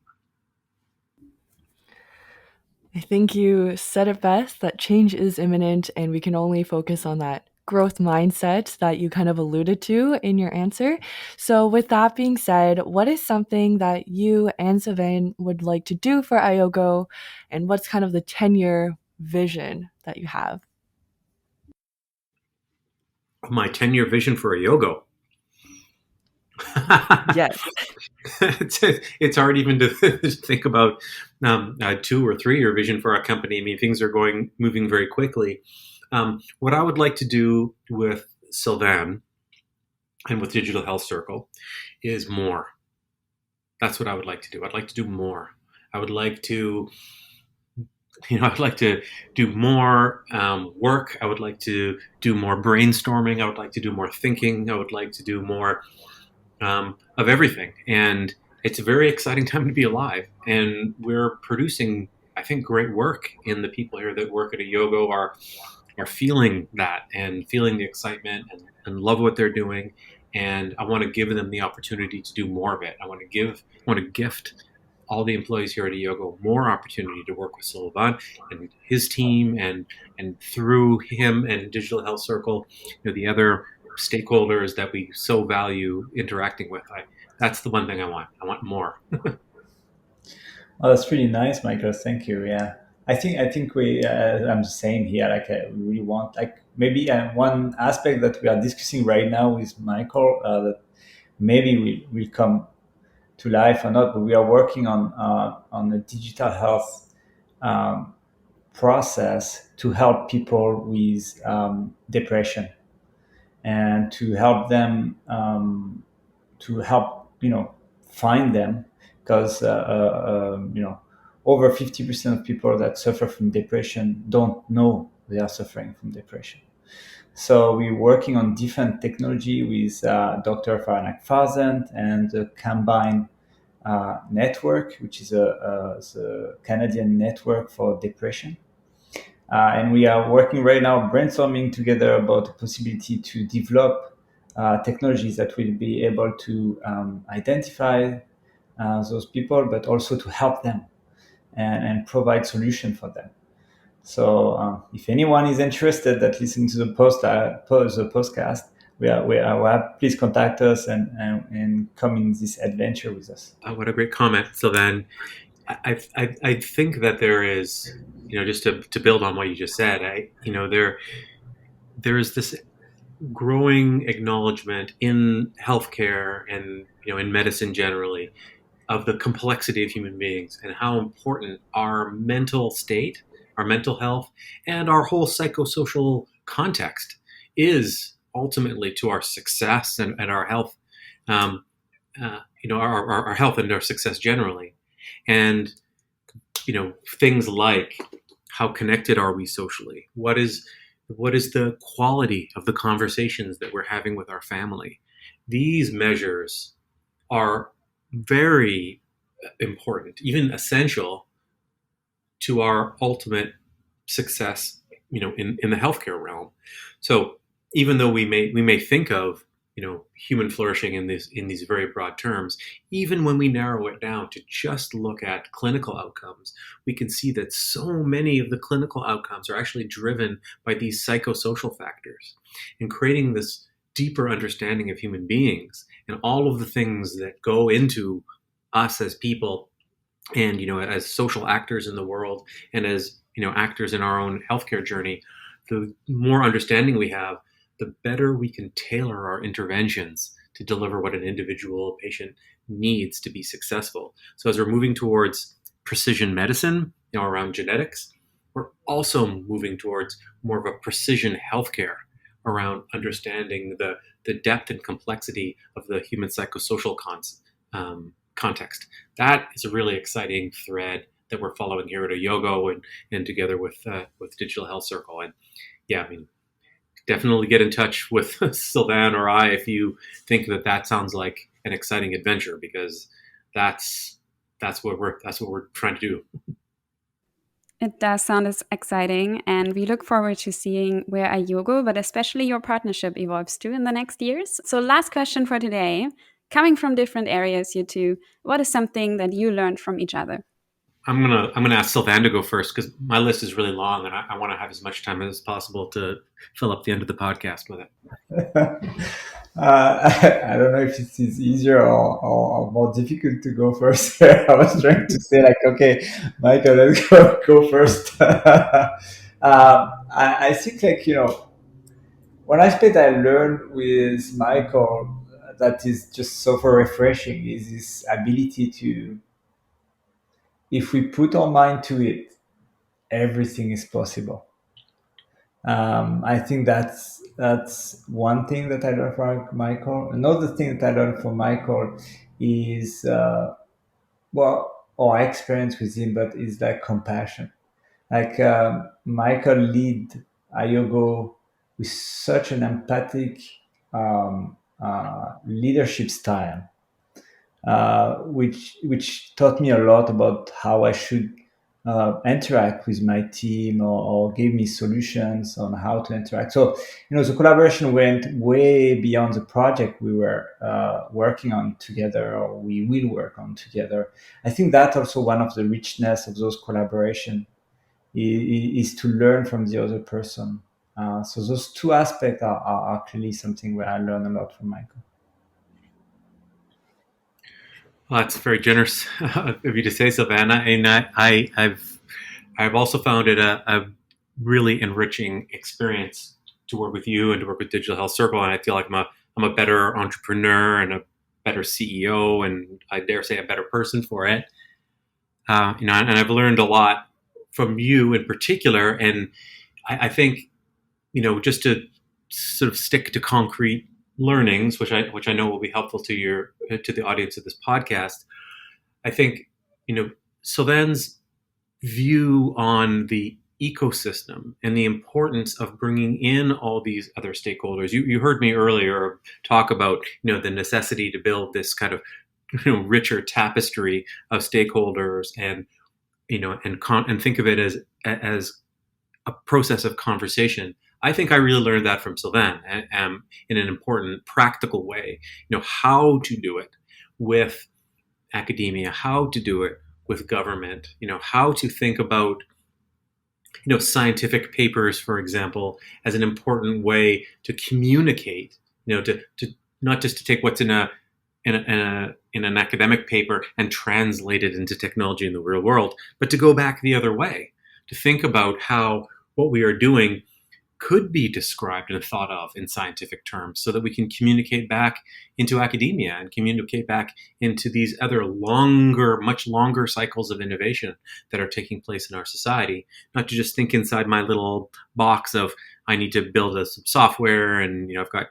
I think you said it best, that change is imminent, and we can only focus on that growth mindset that you kind of alluded to in your answer. So with that being said, what is something that you and Savannah would like to do for Ayogo, and what's kind of the 10-year vision that you have? My 10-year vision for Ayogo. Yes. It's hard even to think about a 2 or 3 year vision for our company. I mean, things are moving very quickly. What I would like to do with Sylvan and with Digital Health Circle is more. That's what I would like to do. I'd like to do more. I would like to, I'd like to do more work. I would like to do more brainstorming. I would like to do more thinking. I would like to do more of everything. And it's a very exciting time to be alive. And we're producing, I think, great work. And the people here that work at Ayogo are feeling that, and feeling the excitement, and love what they're doing. And I want to give them the opportunity to do more of it. I want to gift all the employees here at Ayogo more opportunity to work with Sylvain and his team, and through him and Digital Health Circle, the other stakeholders that we so value interacting with. That's the one thing I want. I want more. Oh, that's really nice, Michael. Thank you. Yeah, I think we. I'm saying here, like, we really want, like, maybe one aspect that we are discussing right now with Michael, that maybe will come to life or not, but we are working on the digital health process to help people with depression, and to help them find them, because over 50% of people that suffer from depression don't know they are suffering from depression. So we're working on different technology with Dr. Farnak Farzand and the Combine network, which is a Canadian network for depression. And we are working right now, brainstorming together about the possibility to develop technologies that will be able to identify those people, but also to help them and provide solution for them. So if anyone is interested that listening to the podcast, please contact us and come in this adventure with us. What a great comment, Sylvain. I think that there is, just to build on what you just said, there is this growing acknowledgement in healthcare and in medicine generally of the complexity of human beings, and how important our mental state, our mental health, and our whole psychosocial context is ultimately to our success and our health, our health and our success generally. And things like, how connected are we socially? What is the quality of the conversations that we're having with our family? These measures are very important, even essential to our ultimate success, in the healthcare realm. So even though we may think of human flourishing in these very broad terms, even when we narrow it down to just look at clinical outcomes, we can see that so many of the clinical outcomes are actually driven by these psychosocial factors, and creating this deeper understanding of human beings and all of the things that go into us as people, and as social actors in the world, and as actors in our own healthcare journey. The more understanding we have, the better we can tailor our interventions to deliver what an individual patient needs to be successful. So as we're moving towards precision medicine, around genetics, we're also moving towards more of a precision healthcare around understanding the depth and complexity of the human psychosocial context. That is a really exciting thread that we're following here at Ayogo and together with Digital Health Circle. And yeah, I mean, definitely get in touch with Sylvain or I if you think that sounds like an exciting adventure, because that's what we're trying to do. It does sound as exciting, and we look forward to seeing where Ayogo, but especially your partnership, evolves to in the next years. So last question for today. Coming from different areas, you two, what is something that you learned from each other? I'm gonna ask Sylvain to go first, because my list is really long, and I want to have as much time as possible to fill up the end of the podcast with it. I don't know if it's easier or more difficult to go first. I was trying to say like, okay, Michael, let's go first. I think like, when I learned with Michael that is just so refreshing is this ability to, if we put our mind to it, everything is possible. I think that's one thing that I learned from Michael. Another thing that I learned from Michael is our experience with him, but is like compassion. Like Michael lead Ayogo with such an empathic leadership style, which taught me a lot about how I should interact with my team, or gave me solutions on how to interact. So, the collaboration went way beyond the project we were working on together, or we will work on together. I think that's also one of the richness of those collaboration is to learn from the other person. So those two aspects are clearly something where I learn a lot from Michael. Well, that's very generous of you to say, Savannah. And I've also found it a really enriching experience to work with you and to work with Digital Health Circle. And I feel like I'm a better entrepreneur and a better CEO, and I dare say a better person for it. And I've learned a lot from you in particular. And I think, just to sort of stick to concrete learnings, which I know will be helpful to the audience of this podcast. I think, Sylvain's view on the ecosystem and the importance of bringing in all these other stakeholders. You heard me earlier talk about, the necessity to build this kind of, richer tapestry of stakeholders, and, and think of it as a process of conversation. I think I really learned that from Sylvain in an important practical way, how to do it with academia, how to do it with government, how to think about, scientific papers, for example, as an important way to communicate, to not just to take what's in an academic paper and translate it into technology in the real world, but to go back the other way, to think about how what we are doing could be described and thought of in scientific terms, so that we can communicate back into academia and communicate back into these other much longer cycles of innovation that are taking place in our society. Not to just think inside my little box of, I need to build some software, and I've got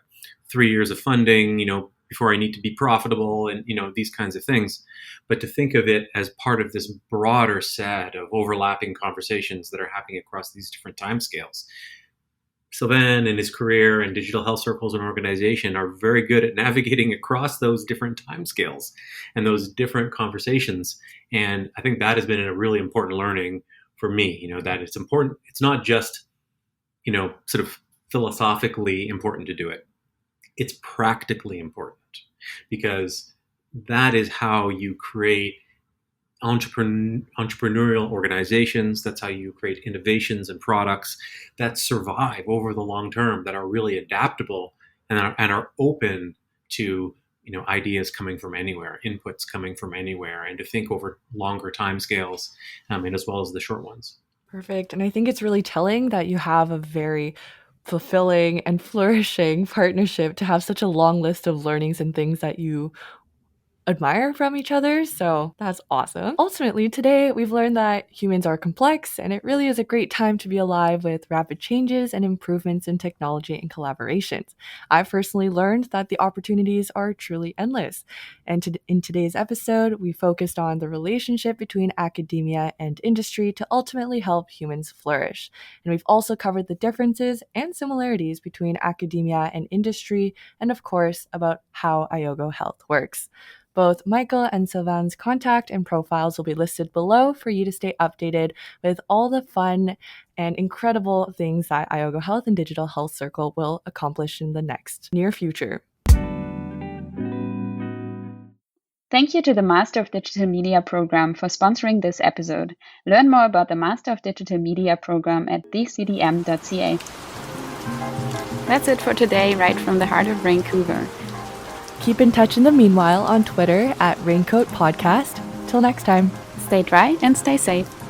3 years of funding, before I need to be profitable, and these kinds of things, but to think of it as part of this broader set of overlapping conversations that are happening across these different timescales. Sylvain and his career and Digital Health Circles and organization are very good at navigating across those different timescales and those different conversations. And I think that has been a really important learning for me, that it's important. It's not just, sort of philosophically important to do it. It's practically important, because that is how you create entrepreneurial organizations. That's how you create innovations and products that survive over the long term, that are really adaptable and are open to ideas coming from anywhere, inputs coming from anywhere, and to think over longer timescales, and as well as the short ones. Perfect. And I think it's really telling that you have a very fulfilling and flourishing partnership to have such a long list of learnings and things that you admire from each other, so that's awesome. Ultimately, today we've learned that humans are complex, and it really is a great time to be alive with rapid changes and improvements in technology and collaborations. I've personally learned that the opportunities are truly endless, and in today's episode, we focused on the relationship between academia and industry to ultimately help humans flourish. And we've also covered the differences and similarities between academia and industry, and of course, about how Ayogo Health works. Both Michael and Sylvain's contact and profiles will be listed below for you to stay updated with all the fun and incredible things that Ayogo Health and Digital Health Circle will accomplish in the next near future. Thank you to the Master of Digital Media program for sponsoring this episode. Learn more about the Master of Digital Media program at thecdm.ca. That's it for today, right from the heart of Vancouver. Keep in touch in the meanwhile on Twitter at RAINCOAT Podcast. Till next time. Stay dry and stay safe.